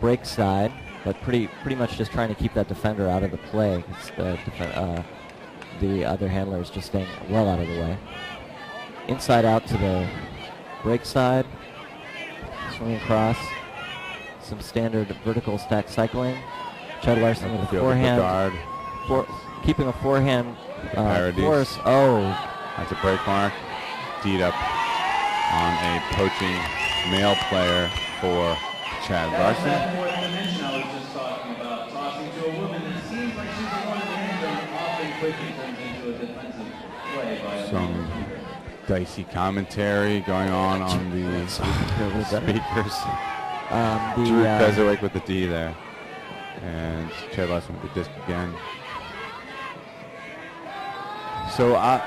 break side, but pretty much just trying to keep that defender out of the play. The other handler is just staying well out of the way. Inside out to the break side, swing across, some standard vertical stack cycling. Chad Larson with a forehand, keeping a forehand force. Oh, that's a break mark. Deed up on a poaching male player for Chad Larson. That fourth dimension I was just talking about, tossing to a woman that seems like she's the one in the end zone, often quickly turns into a defensive play by some dicey commentary going on the speakers. Drew Fezerwick with the D there, and Chad Larson with the disc again. So I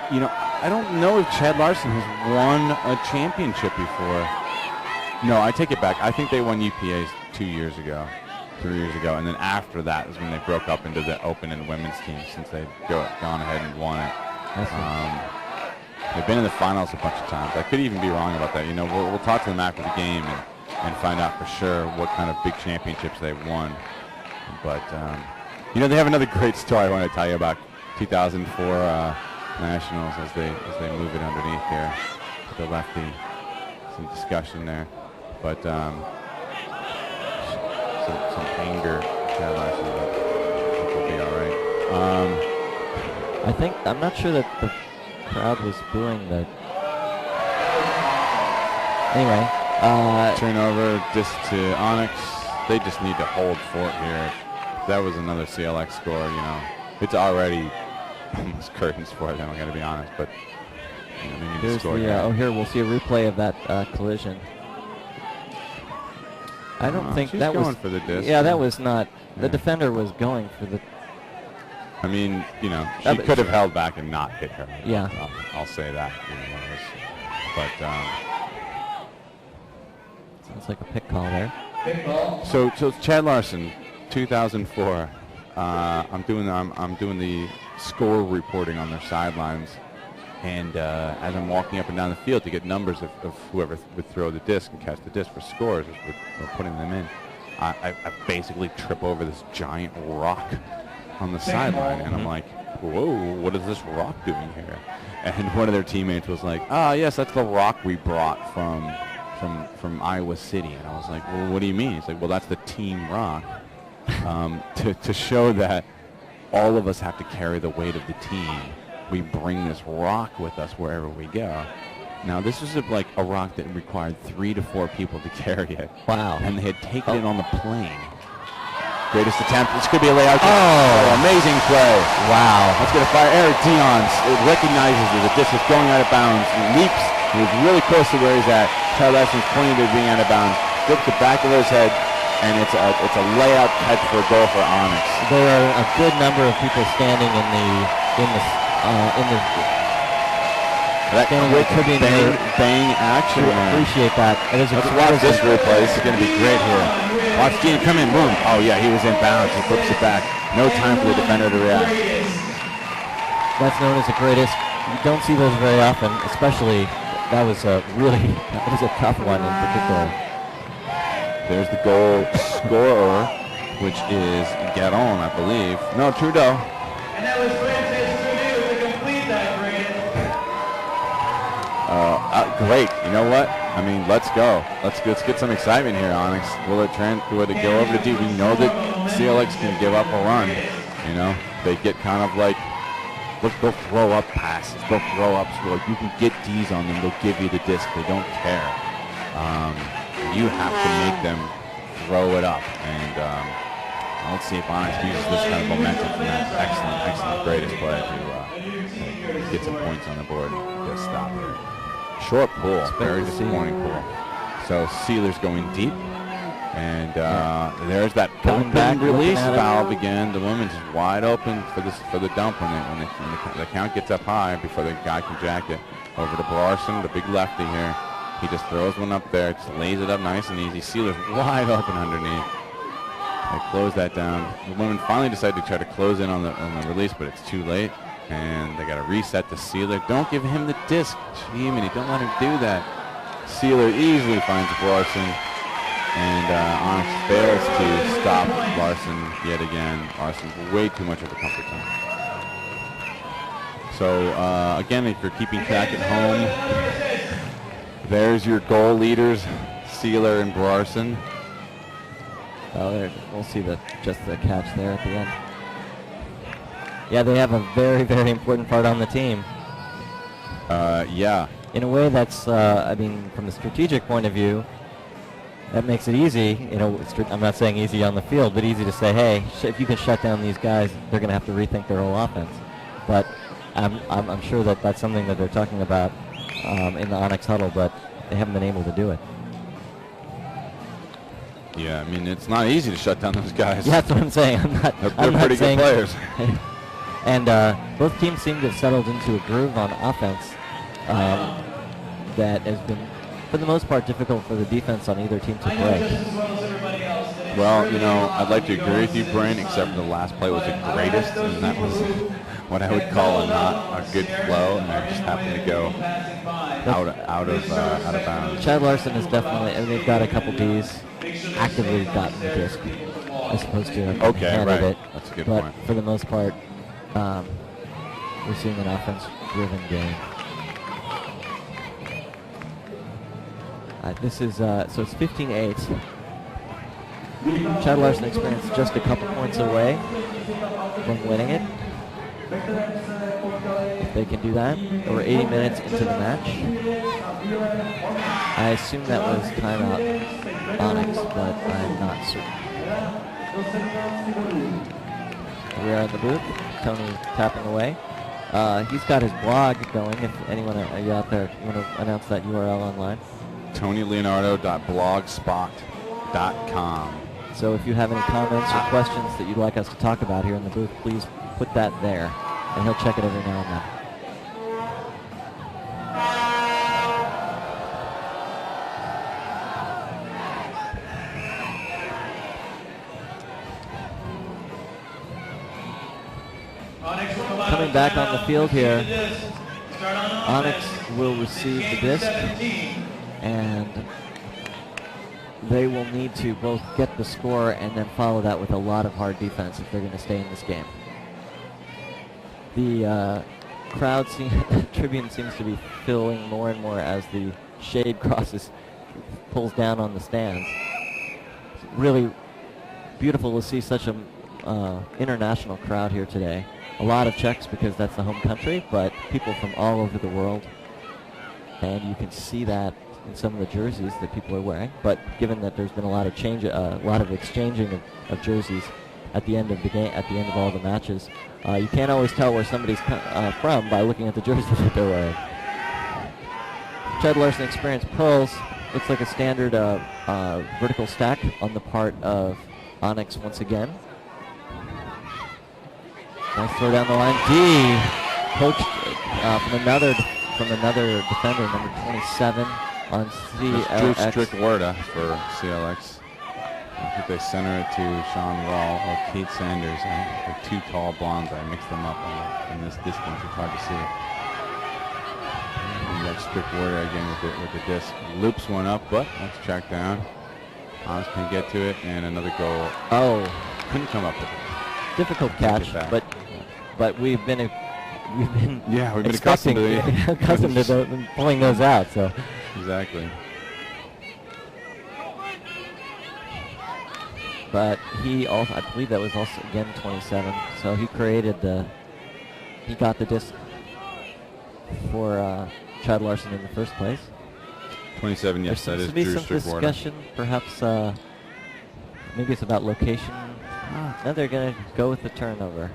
don't know if Chad Larson has won a championship before. No, I take it back. I think they won UPAs 2 years ago, 3 years ago, and then after that is when they broke up into the open and women's team, since they'd gone ahead and won it. They've been in the finals a bunch of times. I could even be wrong about that. We'll talk to them after the game and find out for sure what kind of big championships they've won. But they have another great story I want to tell you about 2004 Nationals as they move it underneath here to the lefty. Some discussion there, but some anger. Chad Larson, but I think we'll be all right. I'm not sure that the crowd was booing the. Anyway, turnover just to Onyx. They just need to hold fort here. If that was another CLX score, it's already almost curtains for them. I got to be honest, but. Here's here we'll see a replay of that collision. I don't think that was going for the disc. Yeah, that was not. The defender was going for the. I mean, she could have held back and not hit her. Yeah, I'll say that. But sounds like a pick call there. Big ball. So Chad Larson, 2004. I'm doing the score reporting on their sidelines, and as I'm walking up and down the field to get numbers of whoever would throw the disc and catch the disc for scores as we're putting them in, I basically trip over this giant rock on the sideline, and I'm like, whoa, what is this rock doing here? And one of their teammates was like, yes, that's the rock we brought from Iowa City. And I was like, well, what do you mean? He's like, well, that's the team rock, to show that all of us have to carry the weight of the team. We bring this rock with us wherever we go. Now, this was like a rock that required 3 to 4 people to carry it. Wow. And they had taken it on the plane. Greatest attempt. This could be a layout. Oh. Amazing play. Wow. Let's get a fire. Eric Dion's. It recognizes that the disc is going out of bounds. He leaps. He was really close to where he's at. Chad Larson's pointing to being out of bounds. Flips the back of his head, and it's a layout catch for a goal for Onyx. There are a good number of people standing in the That quick bang action. Appreciate that. Let's watch this replay. This is going to be great here. Watch Dean come in. Boom. Oh, yeah, he was in bounds. He flips it back. No time for the defender to react. That's known as the greatest. You don't see those very often, especially that was a tough one in particular. There's the goal scorer, which is Garon, I believe. No, Trudeau. And that was Francis Trudeau to complete that, Brandon. Great. You know what? I mean, let's go. Let's get some excitement here, Onyx. Will it go over to D? We know that CLX can give up a run. You know, they get kind of like, they'll throw up passes. They'll throw up. So you can get D's on them. They'll give you the disc. They don't care. You have to make them throw it up. And let's see if Onyx uses this kind of momentum from that excellent greatest play to get some points on the board. Just stop here. Short pull, very disappointing pull. So Sealer's going deep, and there's that open release valve again. The woman's wide open for the dump when the count gets up high before the guy can jack it. Over to Larson, the big lefty here. He just throws one up there, just lays it up nice and easy. Sealer's wide open underneath. They close that down. The women finally decide to try to close in on the release, but it's too late. And they got to reset the Sealer. Don't give him the disc. Jiminy, don't let him do that. Sealer easily finds Larson. And Onyx fails to stop Larson yet again. Larson's way too much of a comfort zone. So, again, if you're keeping track at home, there's your goal leaders, Sealer and Larson. Oh, we'll see just the catch there at the end. Yeah, they have a very, very important part on the team. Yeah. In a way that's, I mean, from the strategic point of view, that makes it easy. You know, I'm not saying easy on the field, but easy to say, hey, if you can shut down these guys, they're going to have to rethink their whole offense. But I'm sure that that's something that they're talking about in the Onyx huddle, but they haven't been able to do it. Yeah, I mean, it's not easy to shut down those guys. Yeah, that's what I'm saying. They're pretty good players. And both teams seem to have settled into a groove on offense that has been, for the most part, difficult for the defense on either team to break. Well, you know, I'd like to agree with you, Brian, except for the last play was the greatest, and that was what I would call a good flow, and it just happened to go out of bounds. Chad Larson is definitely, and they've got a couple Ds actively gotten the disc as opposed to handed it. That's a good but point. For the most part, we're seeing an offense-driven game. This is so it's 15-8. Chad Larson Experience just a couple points away from winning it. If they can do that, we're 80 minutes into the match. I assume that was timeout Onyx, but I'm not certain. We are in the booth. Tony tapping away. He's got his blog going. If anyone are you out there want to announce that URL online? TonyLeonardo.blogspot.com. So if you have any comments or questions that you'd like us to talk about here in the booth, please put that there, and he'll check it every now and then. Onyx will come out Coming of back on the timeout, field receive here. the disc. Start on Onyx offense. will receive the Game disc, 17. and they will need to both get the score and then follow that with a lot of hard defense if they're going to stay in this game. The crowd tribune seems to be filling more and more as the shade pulls down on the stands. It's really beautiful to see such a international crowd here today. A lot of Czechs because that's the home country, but people from all over the world. And you can see that in some of the jerseys that people are wearing. But given that there's been a lot of exchanging of jerseys at the end of the game, at the end of all the matches, you can't always tell where somebody's from by looking at the jersey that they're wearing. Chad Larson Experience pulls. Looks like a standard vertical stack on the part of Onyx once again. Nice throw down the line. D coached from another defender, number 27 on CLX. Strickwarda for CLX. I think they center it to Sean Wall or Kate Sanders. They're two tall blondes. I mixed them up from this distance. It's hard to see. And that's Strickwarda again with the disc. Loops one up, but that's tracked down. Hans can get to it, and another goal. Oh, Couldn't come up with it. difficult catch, but we've been accustomed to pulling those out. So exactly. But he also, I believe that was also again 27. So he he got the disc for Chad Larson in the first place. 27, yes, There that seems is to be Drew some Strickwarda. discussion, perhaps maybe it's about location. Now they're going to go with the turnover.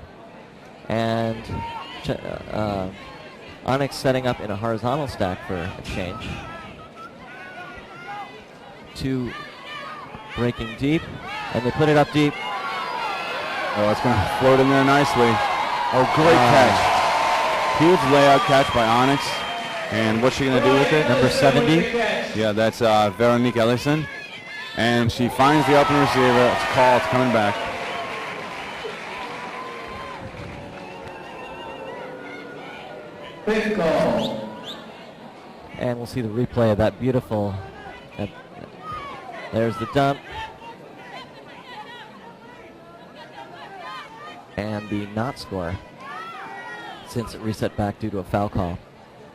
And Onyx setting up in a horizontal stack for a change. Two breaking deep, and they put it up deep. Oh, it's going to float in there nicely. Oh, great catch. Huge layout catch by Onyx. And what's she going to do with it? Number 70. Yeah, that's Veronique Ellison. And she finds the open receiver. It's called. It's coming back. Big goal. And we'll see the replay of that beautiful. There's the dump. And the not score, since it reset back due to a foul call.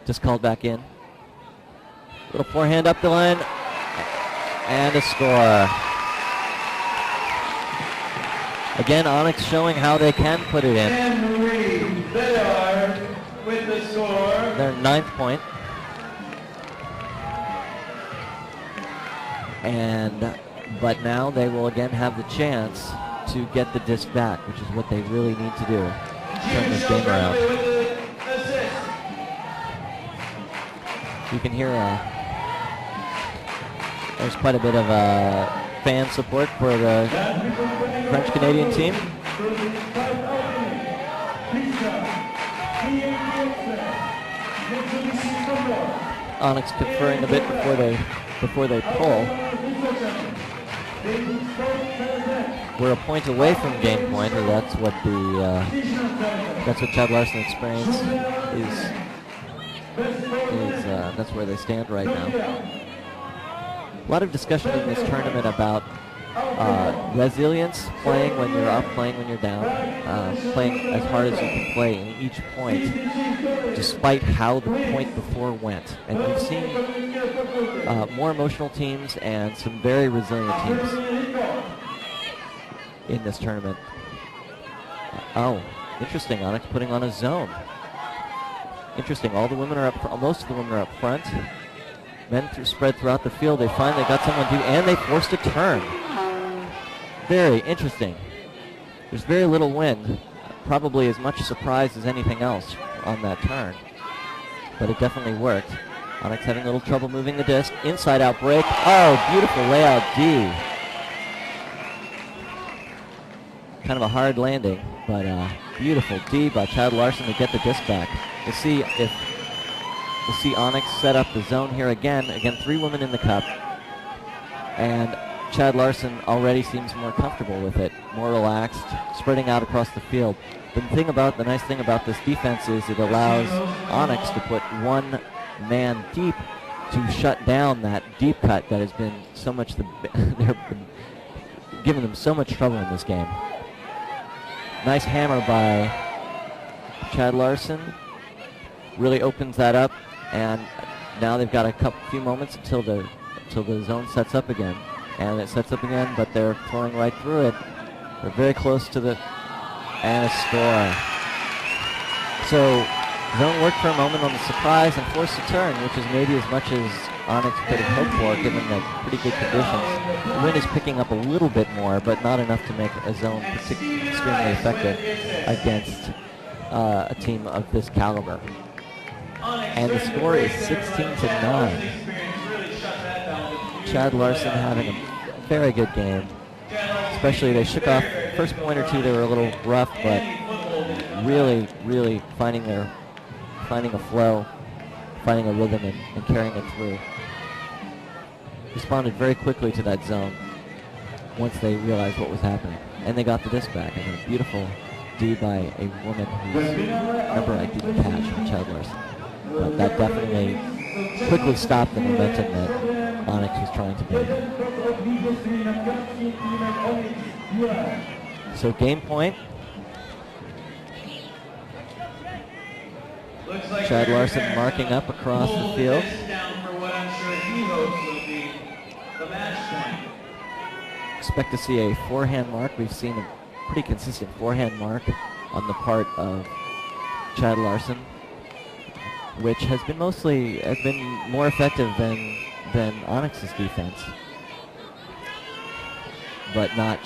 Just called back in. Little forehand up the line. And a score. Again, Onyx showing how they can put it in. Henry Bedard with the score. Their 9th point. But now they will again have the chance to get the disc back, which is what they really need to do. Turn this game around. You can hear there's quite a bit of fan support for the French-Canadian team. Onyx conferring a bit before they pull. We're a point away from game point, or that's what Chad Larson Experience is. That's where they stand right now. A lot of discussion in this tournament about resilience, playing when you're up, playing when you're down, playing as hard as you can play in each point, despite how the point before went. And we've seen more emotional teams and some very resilient teams in this tournament. Oh, interesting. Onyx putting on a zone. Interesting. All the women are up. Most of the women are up front. Men spread throughout the field. They finally got someone to, and they forced a turn. Very interesting. There's very little wind. Probably as much surprise as anything else on that turn. But it definitely worked. Onyx having a little trouble moving the disc. Inside out break. Oh, beautiful layout D. Kind of a hard landing, but beautiful D by Chad Larson to get the disc back. We'll see Onyx set up the zone here again. Again, 3 women in the cup. And Chad Larson already seems more comfortable with it, more relaxed, spreading out across the field. The nice thing about this defense is it allows Onyx to put one man deep to shut down that deep cut that has been so much they're giving them so much trouble in this game. Nice hammer by Chad Larson. Really opens that up, and now they've got a few moments until the zone sets up again. And it sets up again, but they're throwing right through it. They're very close to and a score. So zone worked for a moment on the surprise and forced a turn, which is maybe as much as Onyx could have hoped for given the pretty good conditions. The wind is picking up a little bit more, but not enough to make a zone extremely effective against a team of this caliber. And the score is 16-9. Chad Larson having a very good game. Especially they shook off first point or two, they were a little rough, but really finding a flow, finding a rhythm and carrying it through. Responded very quickly to that zone once they realized what was happening. And they got the disc back. And a beautiful D by a woman whose number I didn't catch from Chad Larson. But that definitely quickly stopped the momentum that Onyx was trying to build. So game point. Chad Larson marking up across the field. Expect to see a forehand mark. We've seen a pretty consistent forehand mark on the part of Chad Larson, which has been more effective than Onyx's defense, but not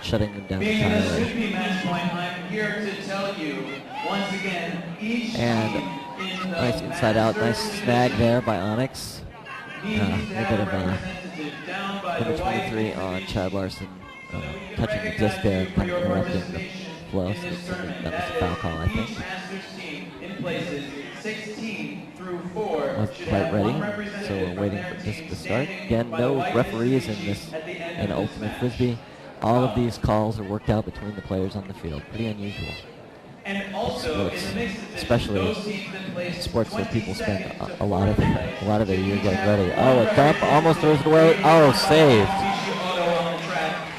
shutting them down entirely. I'm here to tell you once again, and nice inside out, nice snag there by Onyx. A little bit of number 23 on Chad Larson touching the disc there and kind of interrupting the flow. So that was a foul call, I think. Wasn't quite ready, so we're waiting for this to start. Again, no referees in Ultimate Frisbee. All of these calls are worked out between the players on the field. Pretty unusual. And also, especially sports where people spend a lot of their year getting ready. Oh, a dump, almost throws it away. Oh, saved.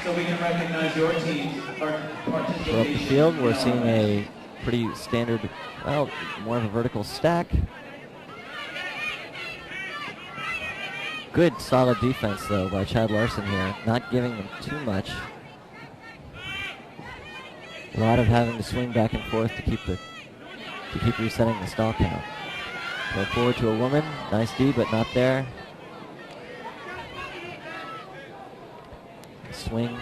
So up the field, we're seeing a pretty standard, well, more of a vertical stack. Good, solid defense, though, by Chad Larson here. Not giving them too much. A lot of having to swing back and forth to keep resetting the stall count. Go forward to a woman. Nice D, but not there. Swing.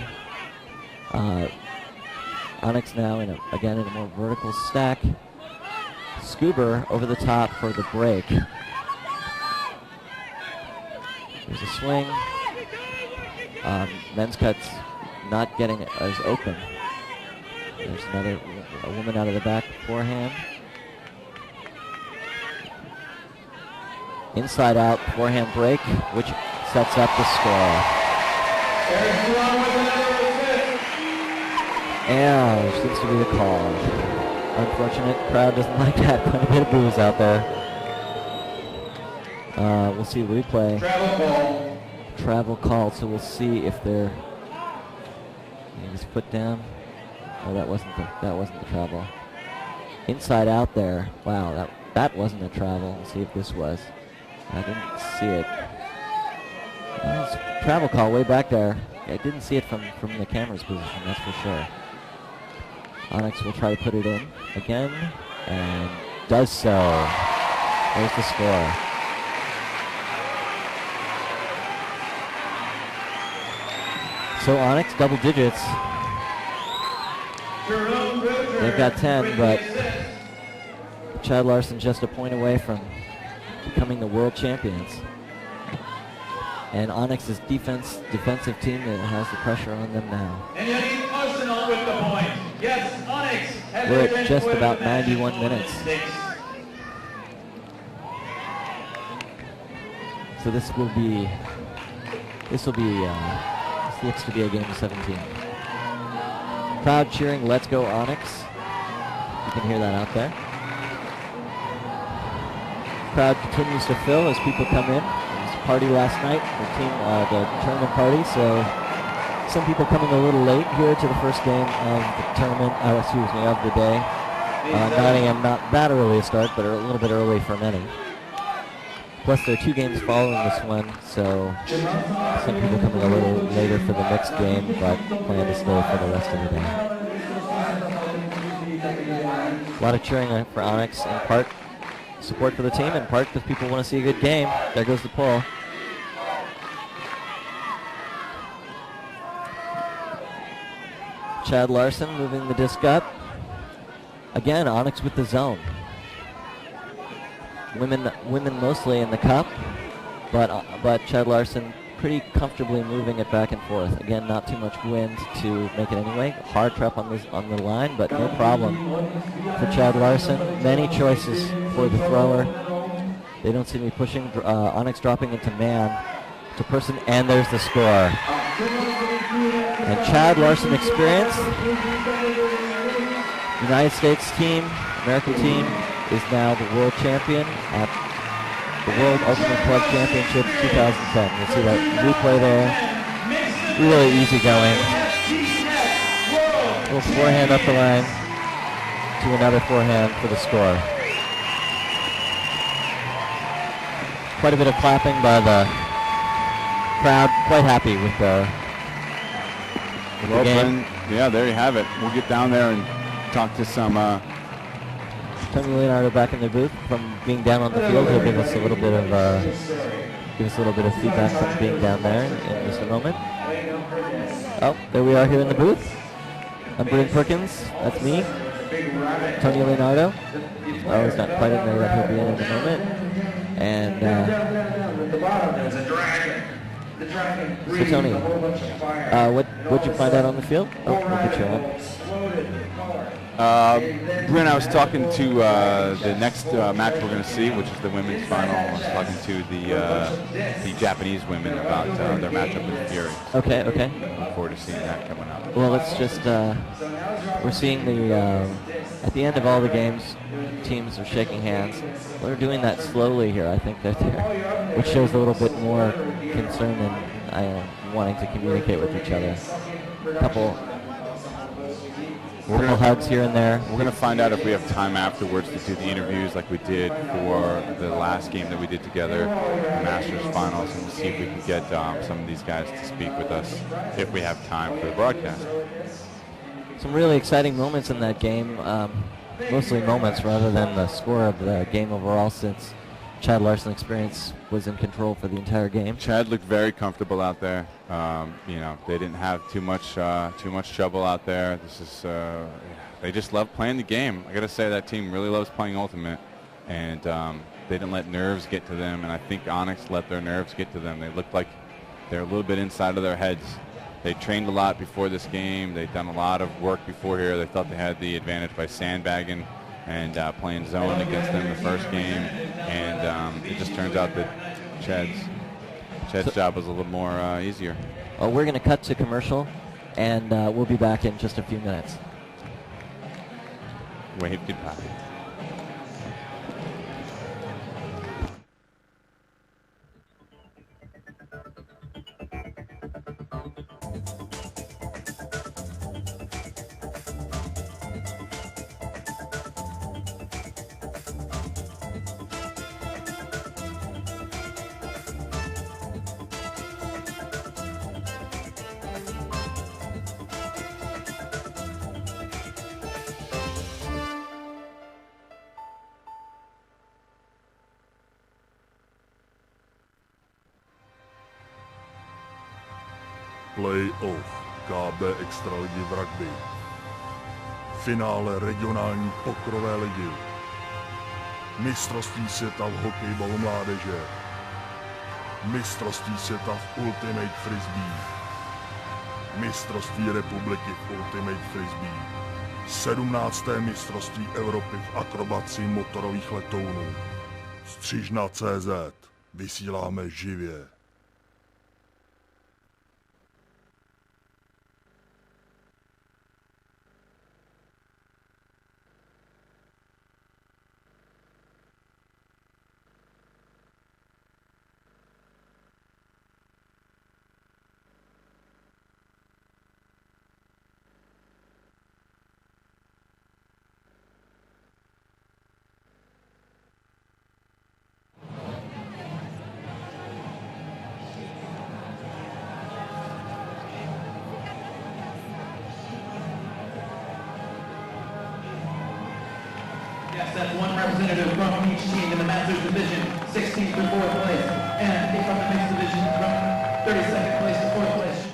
Onyx now again in a more vertical stack. Scuba over the top for the break. There's a swing. Men's cut's not getting as open. There's a woman out of the back forehand. Inside out forehand break, which sets up the score. Yeah, there seems to be the call. Unfortunate, crowd doesn't like that. Quite a bit of booze out there. We'll see the replay. Travel call, so we'll see if they're getting his foot down. Oh, that wasn't the travel. Inside out there. Wow, that wasn't a travel. Let's see if this was. I didn't see it. Well, it's a travel call way back there. I didn't see it from the camera's position, that's for sure. Onyx will try to put it in again, and does so. There's the score. So Onyx, double digits. They've got 10, but Chad Larson just a point away from becoming the world champions. And Onyx's defensive team that has the pressure on them now. And Yannick Arsenal with the point. Yes, Onyx has We're at just about 91 minutes. So this will be This looks to be a game of 17. Crowd cheering, let's go Onyx. You can hear that out there. Crowd continues to fill as people come in. There was a party last night, the tournament party, so some people coming a little late here to the first game of the tournament, of the day. 9 a.m., not that early a start, but a little bit early for many. Plus, there are 2 games following this one, so some people coming a little later for the next game, but plan to stay for the rest of the day. A lot of cheering for Onyx, in part support for the team, in part because people want to see a good game. There goes the pull. Chad Larson moving the disc up. Again, Onyx with the zone. Women mostly in the cup, but Chad Larson pretty comfortably moving it back and forth. Again, not too much wind to make it anyway. Hard trap on the line, but no problem for Chad Larson. Many choices for the thrower. They don't see me pushing. Onyx dropping into man to person, and there's the score. And Chad Larson experience. United States team, American team, is now the world champion at the World Ultimate Club Championship 2010. You'll see that replay there. Really easy going. Little forehand up the line to another forehand for the score. Quite a bit of clapping by the crowd. Quite happy with the game. Yeah, there you have it. We'll get down there and talk to some Tony Leonardo back in the booth from being down on the field. He'll give us a little bit of feedback from being down there in just a moment. Oh, there we are here in the booth. I'm Bryn Perkins. That's me. Tony Leonardo. Oh, he's not quite in there yet. He'll be in a moment. And so Tony, what'd you find out on the field? Oh, we'll get you on. Bryn, I was talking to the next match we're going to see, which is the women's final. I was talking to the Japanese women about their matchup with Fury. Okay. Looking forward to seeing that coming up. Well, it's just, we're seeing at the end of all the games, teams are shaking hands. We're doing that slowly here, I think, which shows a little bit more concern and wanting to communicate with each other. Couple hugs here and there. We're going to find out if we have time afterwards to do the interviews like we did for the last game that we did together, the Masters Finals, and see if we can get some of these guys to speak with us if we have time for the broadcast. Some really exciting moments in that game, mostly moments rather than the score of the game overall, since Chad Larson experience was in control for the entire game. Chad looked very comfortable out there. They didn't have too much trouble out there. They just love playing the game. I got to say, that team really loves playing Ultimate, and they didn't let nerves get to them. And I think Onyx let their nerves get to them. They looked like they're a little bit inside of their heads. They trained a lot before this game. They'd done a lot of work before here. They thought they had the advantage by sandbagging and playing zone against them the first game, and it just turns out that Chad's job was a little more easier. Well, we're going to cut to commercial, and we'll be back in just a few minutes. Wave goodbye. Play-off KB Extraligy v rugby. Finále regionální pokrové ligy. Mistrovství světa v hokejbalu mládeže. Mistrovství světa v Ultimate Frisbee. Mistrovství republiky v Ultimate Frisbee. 17. mistrovství Evropy v akrobaci motorových letounů. Střižna.cz. Vysíláme živě. Yes, that's one representative from each team in the Masters division, 16th to 4th place. And from the mixed division, from 32nd place to 4th place,